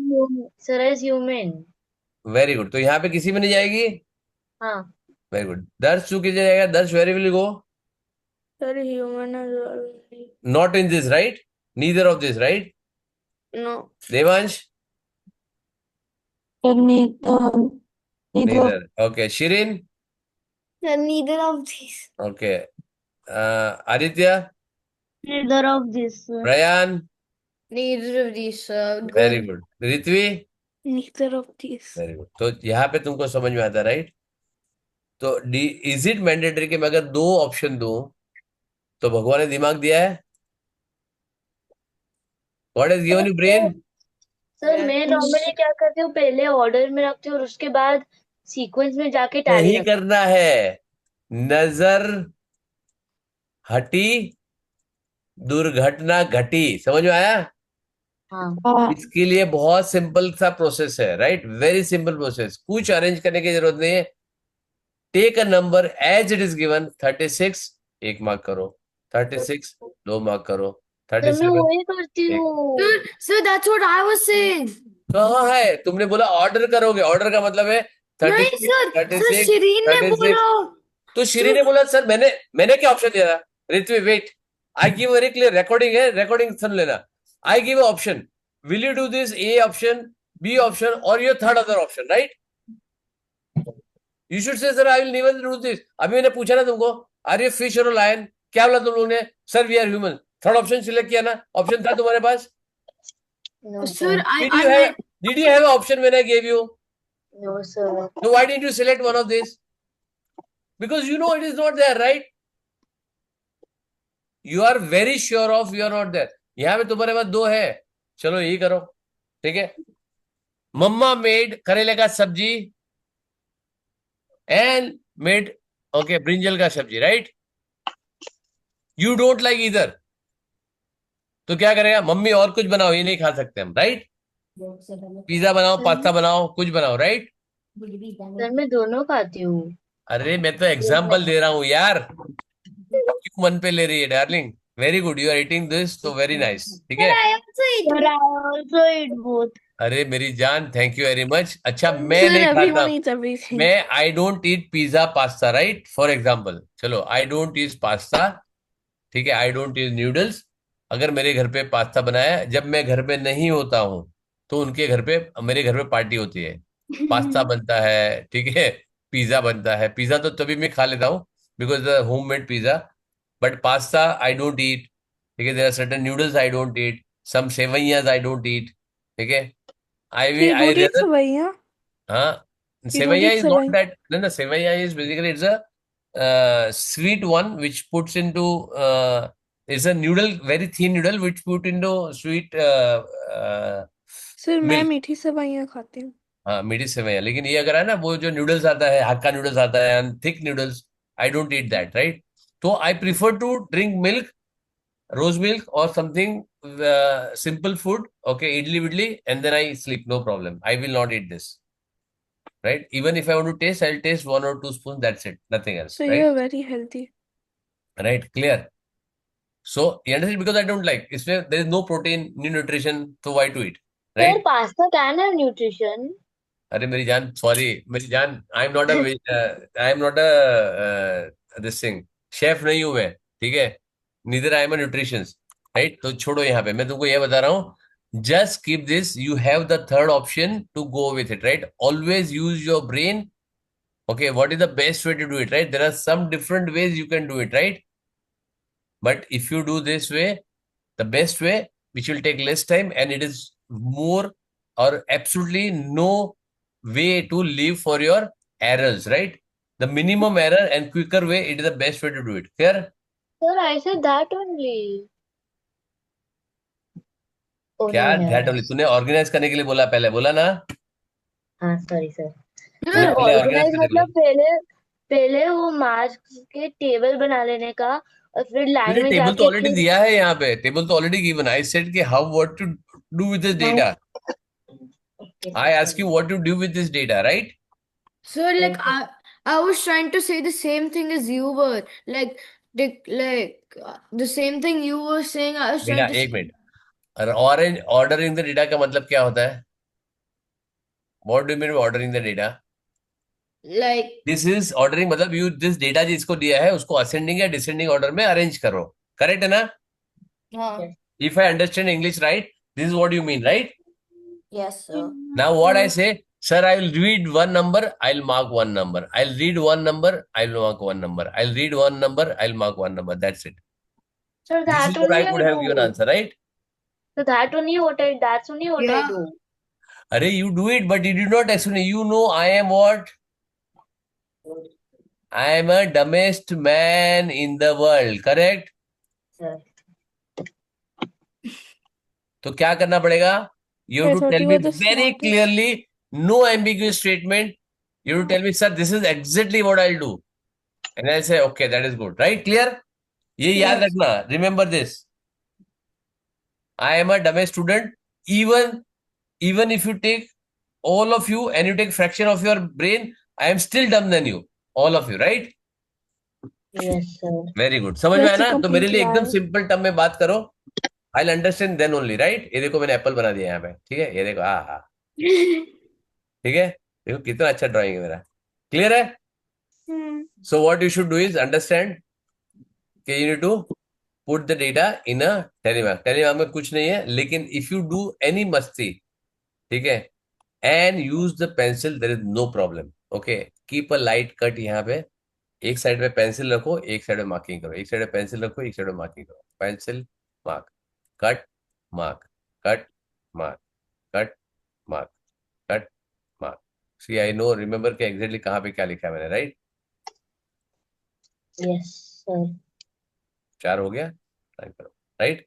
Sir, as human. Very good. तो यहाँ पे किसी में नहीं जाएगी? हाँ. Very good. दर्श टू किसी जाएगा? Darsh very will go? Sir, human as well. Not in this, right? Neither of this, right? No. Devansh? neither neither. Okay. Shireen? neither of these. Okay. Aditya? Neither of this, sir. Prayan? Neither of these, sir. Very Good. Good. Ritvi? Neither of these. Very good. तो यहाँ पे तुमको समझ में आता है, right? तो D is it mandatory कि मैं अगर दो ऑप्शन दूं तो भगवान ने दिमाग दिया है? What is given you brain? Sir मैं नॉर्मली क्या करती हूँ, पहले ऑर्डर में रखती हूँ और उसके बाद सीक्वेंस में जाके टैली नहीं रखती करना है। नजर हटी, दुर्घटना घटी। समझ में आया? हूँ. हाँ. इसके लिए बहुत सिंपल सा प्रोसेस है, राइट? वेरी सिंपल प्रोसेस, कुछ अरेंज करने की जरूरत नहीं है। Take a number as it is given. 36 1 mark करो, 36 2 मार्क करो, सर मैं 37 वही करती एक। हूँ. Sir, that's what I was saying. कहाँ है? तुमने बोला ऑर्डर करोगे। ऑर्डर का मतलब है नहीं 36 sir, sir 36 शिरीन ने 36। बोला. तो श्री ने बोला सर मैंने क्या ऑप्शन दिया था? Ritvi wait, I give very clear, recording है, रिकॉर्डिंग सुन लेना। I give option, will you do this? A option, B option और your third other option, right? You should say sir I will never do this. अभी मैंने पूछा ना तुमको, are you fish और लायन? क्या बोला तुम लोगों ने? Sir we are human. Third option select किया ना? ऑप्शन था तुम्हारे पास? No, Sir, sir. Did you have an option when I gave you? No, sir. So why didn't you select one of these? Because you know it is not there, right? You are very sure of you are not there. यहाँ पे तुम्हारे पास दो है, चलो यही करो, ठीक है? मम्मा मेड करेले का सब्जी एंड मेड ओके ब्रिंजल का सब्जी, राइट? यू डोंट लाइक इधर, तो क्या करेगा? मम्मी और कुछ बनाओ, ये नहीं खा सकते हम, राइट? पिज्जा बनाओ, पास्ता बनाओ, कुछ बनाओ, राइट? सर मैं दोनों खाती हूँ. अरे मैं तो एग्जाम्पल दे रहा हूं यार, क्यों मन पे ले रही है darling? Very good, you are eating this, तो वेरी नाइस, ठीक है? I also eat Sir, I also eat both. अरे मेरी जान, थैंक यू वेरी मच। अच्छा मैं Sir, नहीं खाता, everyone eats everything. मैं आई don't eat pizza pasta, right? For example, चलो आई डोंट ईट पास्ता, ठीक है? आई डोंट ईट नूडल्स। अगर मेरे घर पे पास्ता बनाया, जब मैं घर पे नहीं होता हूँ तो उनके घर पे, मेरे घर पे पार्टी होती है, पास्ता बनता है, ठीक है? पिज्जा बनता है। पिज्जा तो तभी मैं खा लेता हूँ because the home made pizza, but pasta I don't eat, ठीक है? There are certain noodles I don't eat, some sevaiyas I don't eat, ठीक है? So you I don't eat rather, savaiya? हाँ, You don't sevaya eat is not savaiya? that, no, sevaya is basically it's a sweet one which puts into it's a noodle, very thin noodle which put into sweet Sir, मैं milk। मीठी savaiya खाती हूँ. हाँ मीठी सेवैया, लेकिन ये अगर है ना, वो जो नूडल्स आता है, हक्का नूडल्स आता है, thick noodles, I don't eat that, right? तो I prefer to drink milk, rose milk or something, simple food, okay, idli vidli, and then I sleep, no problem. I will not eat this, right? Even if I want to taste, I'll taste 1 or 2 spoons, that's it, nothing else, So right? you're very healthy. Right, clear? So you understand, because I don't like, इसमें there is no protein, no nutrition, so why to eat, Sir, right? pasta can have nutrition. अरे मेरी जान, sorry मेरी जान, I am not a this thing, chef नहीं हूं मैं, ठीक है? Neither I am a nutritions, right? तो छोड़ो, यहाँ पे मैं तुमको ये बता रहा हूँ, just keep this, you have the third option to go with it, right? Always use your brain, okay? What is the best way to do it, right? There are some different ways you can do it, right? But if you do this way, the best way, which will take less time, and it is more or absolutely no way to live for your errors, right? The minimum error and quicker way, it is the best way to do it. Clear? Sir, I said that only. Oh क्या no, ध्यान yeah. तूने organise करने के लिए बोला, पहले बोला ना? हाँ, sorry sir. तूने सर पहले ऑर्गेनाइज ऑर्गेनाइज करने के लिए मतलब पहले पहले वो मार्क्स के टेबल बना लेने का और फिर लाइन मैंने में टेबल तो जाके ऑलरेडी दिया है, यहाँ पे टेबल तो ऑलरेडी गिवन। आई सेड कि how what to do with this data, Okay, I ask you what to do with this data, right? Sir, like I was trying to say the same thing as you were. The same thing you were saying. I was बेटा trying to एक say. Minute, ordering the data का मतलब क्या होता है? What do you mean by ordering the data? Like, This is ordering मतलब you this data जिसको दिया है उसको ascending या descending order में arrange करो. Correct है ना? huh? If I understand English right, this is what you mean, right? Yes, sir. Now what I say, sir, I will read one number, I'll mark one number. I'll read one number, I'll mark one number. I'll read one number, I'll mark one number. That's it. So This is that what I only I could have given do. answer, right? So that's only what I Yeah. do. Arey, you do it, but you do not actually. You know, I am what? I am a dumbest man in the world, correct? Sir. तो क्या करना पड़ेगा? You have I to thought tell you me were the very smartest. clearly, no ambiguous statement. You have to tell me, sir, this is exactly what I'll do. And I'll say, okay, that is good, right? Clear? ये याद Yes. रखना. Remember this. I am a dumbest student. Even if you take all of you and you take fraction of your brain, I am still dumb than you. All of you, right? Yes, sir. Very good. समझ में आया That's a ना? तो मेरे complete लिए एकदम lie. Simple term में बात करो. I understand then only, right? ये देखो मैंने एप्पल बना दिया यहाँ पे, ठीक है? ये देखो, हाँ हाँ, ठीक है? देखो कितना अच्छा ड्राइंग है मेरा. क्लियर है? So what you should do is understand कि you need to put the data in a telemark. Telemark में कुछ नहीं है, लेकिन इफ यू डू एनी मस्ती, ठीक है, and use the pencil, there is no problem. Okay, keep a light cut. यहाँ पे एक साइड में पेंसिल रखो, एक साइड में मार्किंग करो. एक साइड में पेंसिल रखो, एक साइड में मार्किंग करो. Pencil, mark, cut, mark, cut, mark, cut, mark, cut, mark. See I know, remember के एग्जैक्टली कहाँ पे क्या लिखा है मैंने, राइट? Yes, sir. 4 हो गया, right?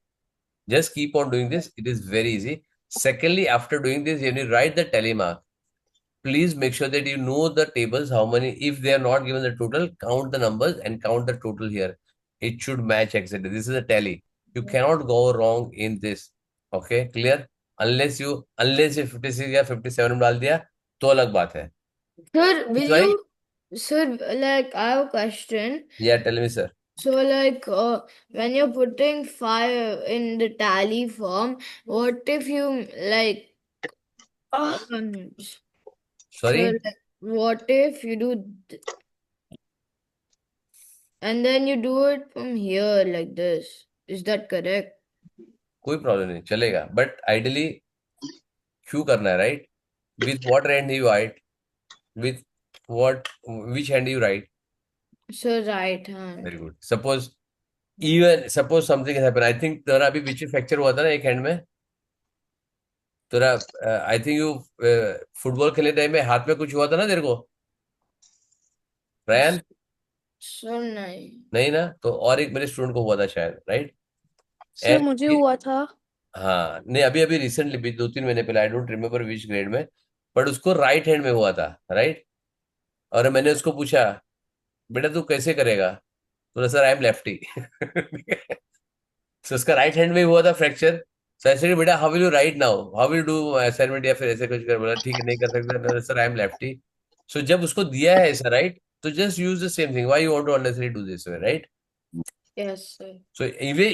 Just keep on doing this. It is very easy. Secondly, after doing this, when you write the telemark, please make sure that you know the tables, how many, if they are not given the total, count the numbers and count the total here. It should match exactly. This is a tally. You cannot go wrong in this. Okay, clear? Unless you 56 या 57 डाल दिया तो अलग बात है. Sir, will Why? you, sir, like, I have a question. Yeah, tell me, sir. So, like, when you're putting 5 in the tally form, what if you, like, um, Sorry? so, like, what if you do, and then you do it from here like this? Is that correct? कोई problem नहीं, चलेगा. But ideally क्यों करना है, right? With what hand you right? With what, which hand you write? So, right hand. Very good. Suppose something has happened. I think तेरा अभी पीछे fracture हुआ था ना एक हैंड में. तेरा आई थिंक यू फुटबॉल खेलने टाइम में हाथ में कुछ हुआ था ना तेरे को, रयान? So, नहीं. नहीं ना? तो और एक मेरे स्टूडेंट को हुआ था शायद, राइट? सर मुझे हुआ था. हाँ, नहीं, अभी अभी रिसेंटली भी 2-3 महीने पहले, I don't remember which grade में, बट उसको राइट हैंड में हुआ था, राइट? और मैंने उसको पूछा, बेटा तू कैसे करेगा? तो सर आई एम लेफ्टी. सो उसका राइट हैंड में हुआ था फ्रैक्चर. सो ऐसे बेटा how will you right now, how will do assignment, या फिर ऐसे कुछ कर. बोला ठीक है, नहीं कर सकते sir, I am lefty. So जब उसको दिया है ऐसा, राइट, तो just use the same thing. Why you want to unnecessary do this way, right? Yes, sir. So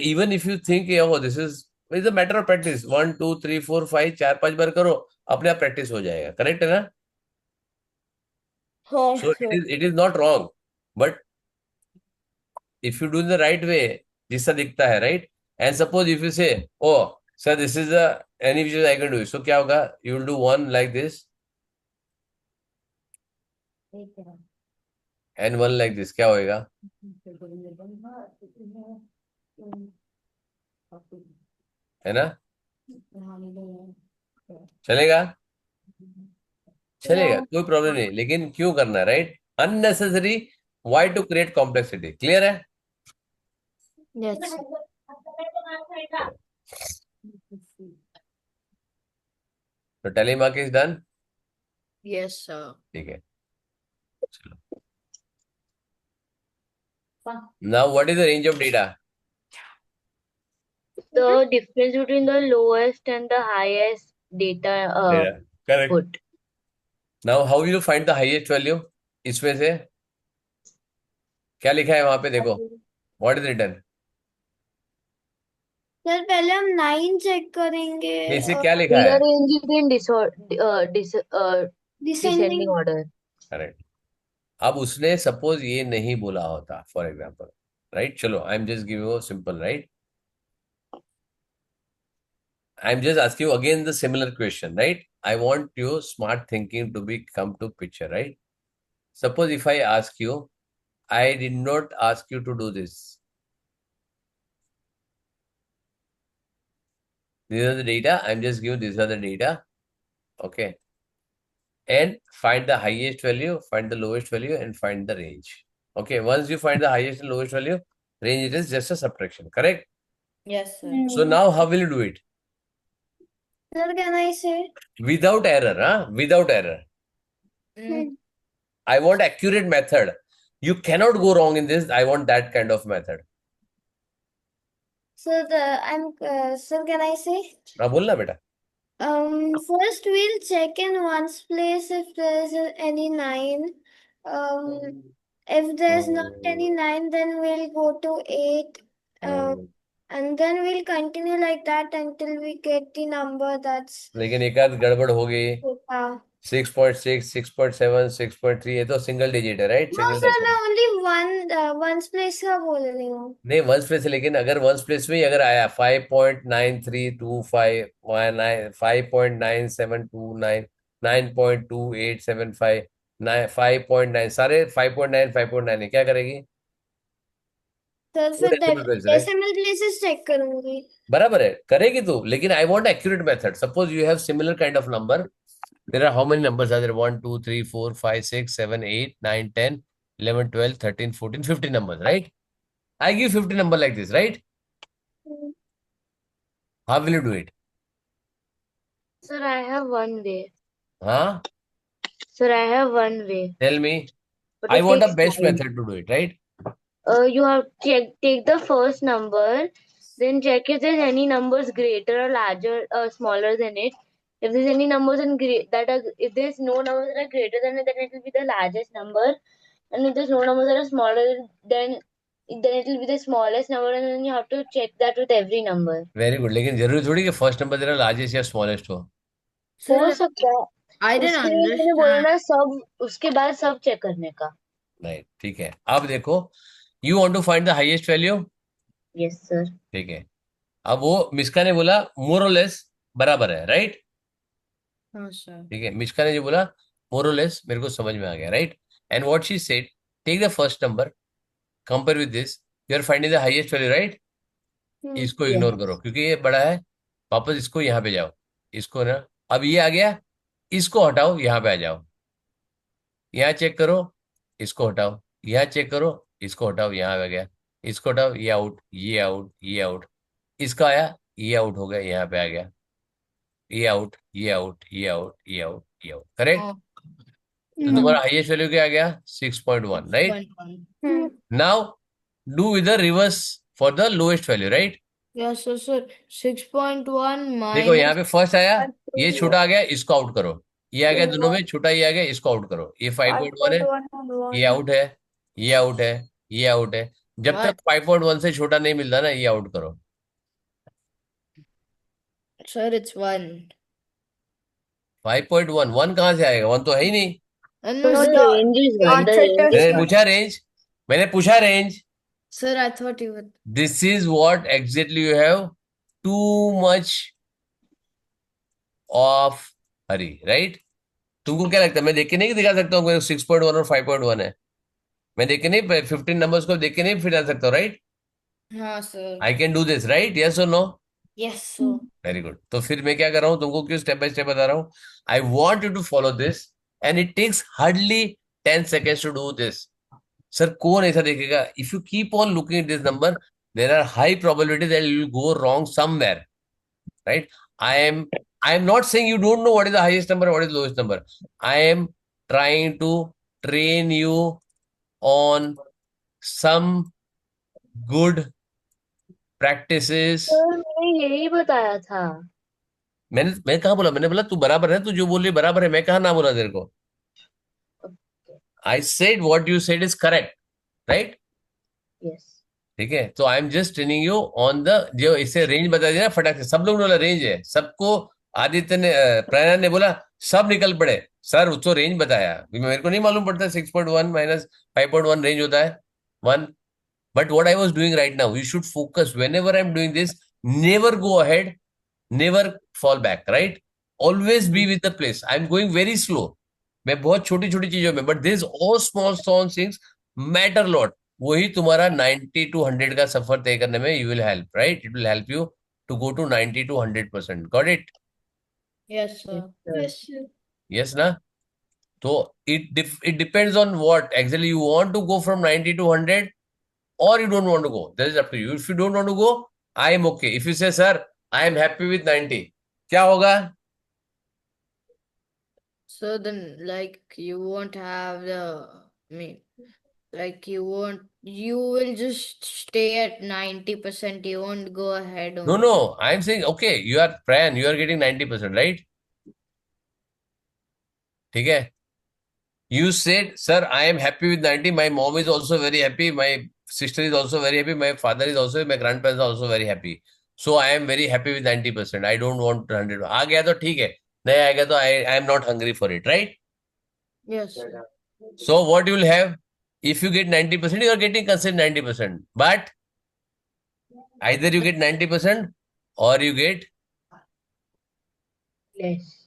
even if you think oh this is, it's a matter of practice. 1 2 3 4 5 4-5 बार करो, अपने आप practice हो जाएगा. Correct है ना? So it is not wrong, but if you do in the right way, जिससा दिखता है, right? And suppose if you say, oh sir, this is the any which I can do, so क्या होगा? You will do one like this and one like this. क्या होएगा? है ना? चलेगा? चलेगा, कोई प्रॉब्लम नहीं, लेकिन क्यों करना है, right? Unnecessary. Why to create complexity? Clear है? Yes. तो tally mark is done. Yes, sir. ठीक है, चलो. Now what is the range of data? The difference between the lowest and the highest data correct. put. Now how will you find the highest value? इसमें से क्या लिखा है वहां पे, देखो. What is written? सर पहले हम 9 चेक करेंगे नीचे क्या लिखा है? Rearrange it in descending descending. order. Correct. अब उसने सपोज ये नहीं बोला होता फॉर एग्जाम्पल, राइट? चलो I am just giving you simple, right? I am just asking you again the similar question, right? I want your smart thinking to be come to picture, right? Suppose if I ask you, I did not ask you to do this. These are the data. I'm just giving these are the data. Okay. And find the highest value, find the lowest value, and find the range. Okay. Once you find the highest and lowest value, range it is just a subtraction. Correct? Yes, sir. So now how will you do it? Sir can I से Without error, huh? Without error. I want accurate method. You cannot go wrong in this. I want that kind of method. Sir I M sir can I से हाँ बोलना बेटा. first we'll check in one's place if there's any 9. If there's not any 9, then we'll go to 8. And then we'll continue like that until we get the number that's लेकिन एक आध गड़बड़ हो गई. 6.6, 6.7, 6.3 ये तो सिंगल डिजिट है, right? No, single sir, मैं डेसिमल. only one's place का बोल रही हूँ. नहीं वंस प्लेस है, लेकिन अगर वंस प्लेस में ही अगर आया 5.9325 5.9729 9.2875 5.9 सारे 5.9 5.9 है, क्या करेगी? सर वो फिर decimal place, right? Decimal places check करूंगी. बराबर है, करेगी तू, लेकिन I want accurate method. Suppose you have similar kind of number. There are how many numbers are there? 1 2 3 4 5 6 7 8 9 10 11 12 13 14 15 numbers, right? I give 50 number like this, right? How will you do it? Sir, I have one way. Huh? Sir, I have one way. Tell me. But I it want a takes best time. method to do it, right? You have take the first number, then check if there's any numbers greater or larger or smaller than it. If there's any numbers if there's no numbers that are greater than it, then it will be the largest number. And if there's no numbers that are smaller, then it will be the smallest number, and then you have to check that with every number. Very good. लेकिन जरूरी थोड़ी कि first number तेरा largest या smallest हो. हो Sir, सकता है. I didn't उसके लिए मैंने बोला understand. ना, सब उसके बाद सब चेक करने का. नहीं, ठीक है. अब देखो, you want to find the highest value. Yes sir. ठीक है. अब वो मिस्का ने बोला मोर और लेस बराबर है, राइट? हाँ सर. ठीक है. मिस्का ने जो बोला मोर और लेस मेरे को समझ में आ गया, right? And what she said, take the first number, compare with this, you are finding the highest value, right? इसको इग्नोर करो क्योंकि ये बड़ा है. वापस इसको यहाँ पे जाओ, इसको ना, अब ये आ गया, इसको हटाओ, यहाँ पे आ जाओ, यहाँ चेक करो, इसको हटाओ, यहाँ चेक करो, इसको हटाओ, यहाँ आ गया, इसको हटाओ, ये आउट, ये आउट, ये आउट, इसका आया, ये आउट हो गया, यहाँ पे आ गया, ये आउट, ये आउट, ये आउट, ये आउट, ये आउट. करेक्ट? तो तुम्हारा हाईएस्ट वैल्यू क्या आ गया? 6.1, right? 6.1. Now do with the reverse for the lowest value, right? Yes, sir. 6.1 देखो यहाँ minus पे फर्स्ट आया, ये छोटा आ गया, इसको आउट करो. ये आ गया दोनों में, छोटा ये आ गया, इसको आउट करो. ये 5.1 है, ये आउट है, ये आउट है, ये आउट है. जब तक 5.1 से छोटा नहीं मिलता ना, ये आउट करो. Sir, it's 1. 5.1 1 कहाँ से आएगा? 1 तो है ही नहीं. No, No, sir. the range is one. The range मैंने is one. पूछा रेंज, मैंने पूछा range. Sir, I thought you would. This is what exactly you have too much of Hari, right? तुमको क्या लगता है मैं देख के नहीं दिखा सकता हूँ 6.1 और 5.1 है? मैं देख के नहीं 15 नंबर्स को देख के नहीं फिर आ सकता हूँ, राइट? हाँ sir. I can do this, right? Yes और no? Yes, sir. Very good. तो फिर मैं क्या कर रहा हूँ, तुमको क्यों स्टेप बाय स्टेप बता रहा हूँ? I want you to follow this and it takes hardly 10 seconds to do this. Sir कौन ऐसा देखेगा? If you keep on looking at this number, there are high probability that you will go wrong somewhere, right? I am not saying you don't know what is the highest number, what is the lowest number. I am trying to train you on some good practices. Sir मैंने यही बताया था. मैं कहा बोला? मैंने बोला तू बराबर है, तू जो बोल रही बराबर है. मैं कहा ना बोला तेरे को? I said what you said is correct, right? Yes. ठीक है, तो आई am just training you on the, जो इसे रेंज बता दिया ना फटाक से, सब लोग ने बोला रेंज है, सबको आदित्य ने प्रणय ने बोला, सब निकल पड़े, सर उसको रेंज बताया, मेरे को नहीं मालूम पड़ता 6.1 माइनस 5.1 रेंज होता है 1. But what I was doing right now, you should focus whenever I'm doing this, never go ahead, never fall back, right? Always be with the place. I'm going very slow. मैं बहुत छोटी छोटी चीजों में, but these all small things matter lot. वही तुम्हारा 90 to 100 का सफर तय करने में you will help, right? It will help you to go to 90 to 100%. Got it? Yes, sir. Yes, sir. Yes, na? So it depends on what actually you want to go from 90 to 100, or you don't want to go. That is up to you. If you don't want to go, I am okay. If you say, sir, I am happy with 90, क्या होगा? So then, like, you won't have you will just stay at 90%. You won't go ahead No, only. no. I am saying, okay, you are Pran, you are getting 90%, right? ठीक है? You said, sir, I am happy with 90. My mom is also very happy. My sister is also very happy. My father is also, my grandparents are also very happy. So I am very happy with 90%. I don't want 100. आ गया तो ठीक है. नहीं आएगा तो I am not hungry for it, right? Yes, sir. So what you will have, if you get 90%, you are getting considered 90%. But either you get 90% or you get Less.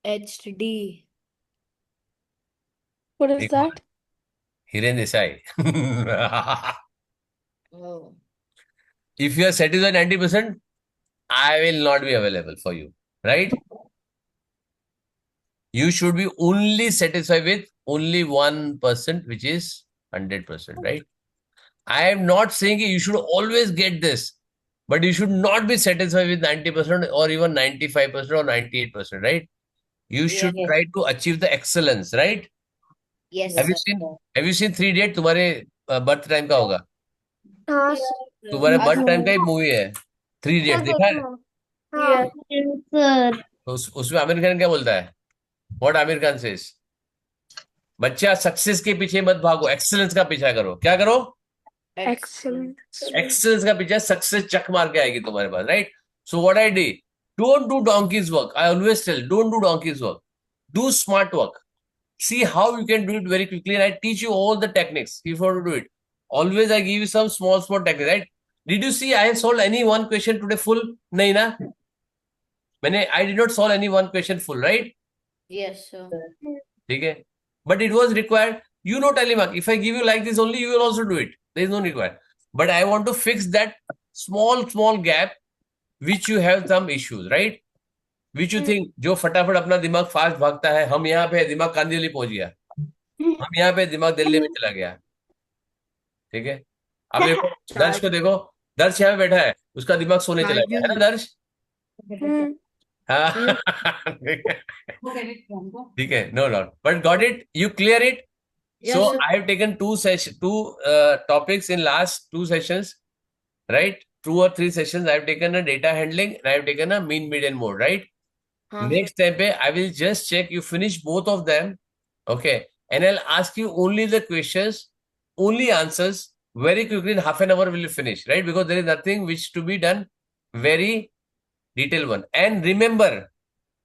HD. What is that? Hiren Desai. Oh. If you are satisfied 90%, I will not be available for you, right? You should be only satisfied with only 1%, which is 100%, right? I am not saying you should always get this, but you should not be satisfied with 90% or even 95% or 98%, right? You should Yes. try to achieve the excellence, right? Yes, Have you sir. seen 3 Idiot? तुम्हारे birth time का होगा, हाँ, तुम्हारे birth time का ही हाँ, movie है 3 Idiot, देखा है? yes. Yes, sir. तो उसमें आमिर खान क्या बोलता है? What Aamir Khan says? बच्चा सक्सेस के पीछे मत भागो, एक्सेलेंस का पीछा करो. क्या करो? Excellent. एक्सेलेंस का पीछा, सक्सेस चक मार के आएगी तुम्हारे पास, right? So what I D, don't do donkeys work. I always tell, don't do donkeys work, do smart work. See how you can do it very quickly, and I teach you all the techniques if you want to do it. Always I give you some small techniques, right? Did you see I have solved any one question today full? नहीं ना? I did not solve any one question full, right? Yes, sir. ठीक है? But it was required. You know, Telemark, if I give you like this only, you will also do it. There is no required. But I want to fix that small gap which you have some issues, right? Which you think, जो फटाफट अपना दिमाग fast भागता है, हम यहाँ पे दिमाग कांदिवली पहुंच गया, हम यहाँ पे दिमाग दिल्ली में चला गया, ठीक है? अब देखो दर्श को देखो, दर्श यहाँ पे बैठा है, उसका दिमाग सोने चला गया है ना दर्श? हाँ ठीक है, no doubt. But got it? You clear it? Yes, So sir. I have taken two topics in last 2 sessions, right? 2 or 3 sessions. I have taken a data handling and I have taken a mean median mode, right? हाँ, Next step, I will just check you finish both of them, okay? And I'll ask you only the questions, only answers very quickly. In half an hour, will you finish, right? Because there is nothing which to be done very detailed one. And remember,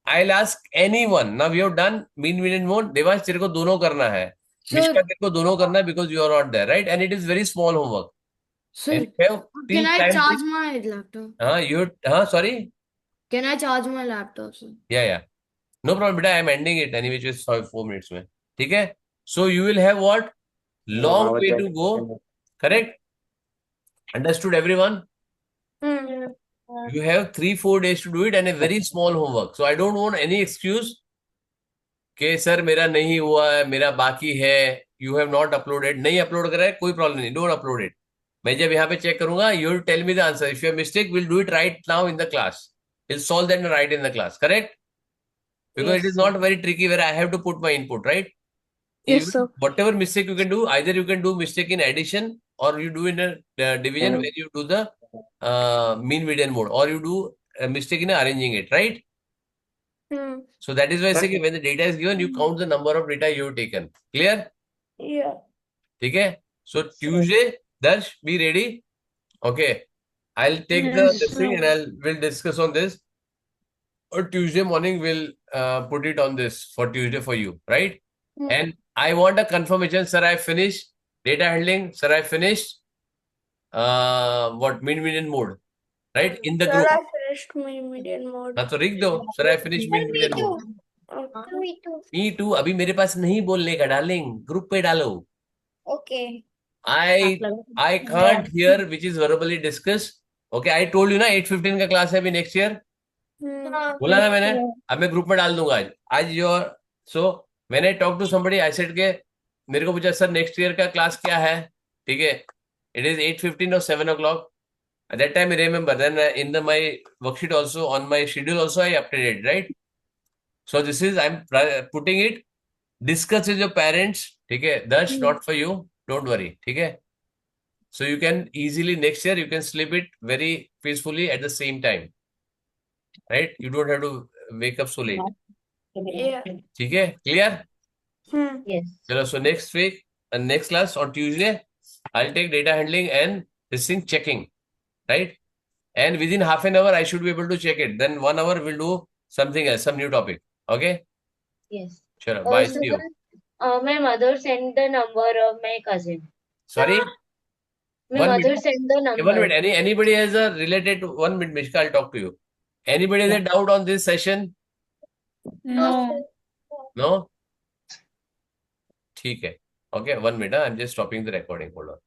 I'll ask anyone. Now we have done mean median mode. Devansh, तेरे को दोनों करना है. Sir, Mishka, तेरे को दोनों करना है because you are not there, right? And it is very small homework. sir, And you have till can I time charge to- my laptop? Sorry? Can I charge my laptop, sir? Yeah. No problem, beta. I'm ending it anyway, which is 4 minutes में. ठीक है? So you will have what? Long way to go. Correct? Understood, everyone? You have 3-4 days to do it and a very small homework. So I don't want any excuse कि sir मेरा नहीं हुआ है, मेरा बाकी है, you have not uploaded. नहीं upload करा है, कोई प्रॉब्लम नहीं, don't upload it. मैं जब यहाँ पे चेक करूंगा, you will tell me the answer. If you have mistake, we'll do it right now in the class. We'll solve that and write in the class. Correct? Because it is not very tricky where I have to put my input, right? Yes, Even sir. whatever mistake you can do, either you can do mistake in addition or you do in a division where you do the mean median mode, or you do a mistake in arranging it, right? So that is why I say when the data is given, you count the number of data you have taken. Clear? Yeah. ठीक है? So Tuesday, Darsh, be ready. Okay. I'll take Yes, this thing and we'll discuss on this. Or Tuesday morning we'll put it on this for Tuesday for you, right? And I want a confirmation, sir, I finished data handling, sir, I finished what median mode, right? In the Sir, group. I finished my median mode. हाँ तो लिख दो, sir, I finished median mode. Okay. Me too. Me too. अभी मेरे पास नहीं बोलने का, darling, group पे डालो. Okay. I can't hear which is verbally discussed. Okay, I told you ना 8:15 का क्लास है अभी नेक्स्ट ईयर. बोला ना मैंने. अब मैं ग्रुप में डाल दूंगा आज योर. सो मैंने talk to somebody, I said के मेरे को पूछा सर नेक्स्ट ईयर का क्लास क्या है, ठीक है, इट इज 8:15 और 7 o'clock. At that time I remember, then in my worksheet also, on my schedule also I updated, right? So this is, I'm putting it, discuss with your parents, ठीक है, Darsh, not for you, don't worry, ठीक है. So you can easily next year you can sleep it very peacefully at the same time, right? You don't have to wake up so late. Yeah. ठीक है, clear? yes. चलो, so next week and next class on Tuesday I'll take data handling and this thing checking, right? And within half an hour I should be able to check it. Then 1 hour we'll do something else, some new topic. Okay? Yes. Chalo, bye, Also, see you. my mother sent the number of my cousin. Sorry? My One mother minute. sent the Okay, 1 number. minute. Anybody has a related to 1 minute, Mishka, I'll talk to you. Anybody has a doubt on this session? No. No? ठीक है. Okay, 1 minute. I'm just stopping the recording. Hold on.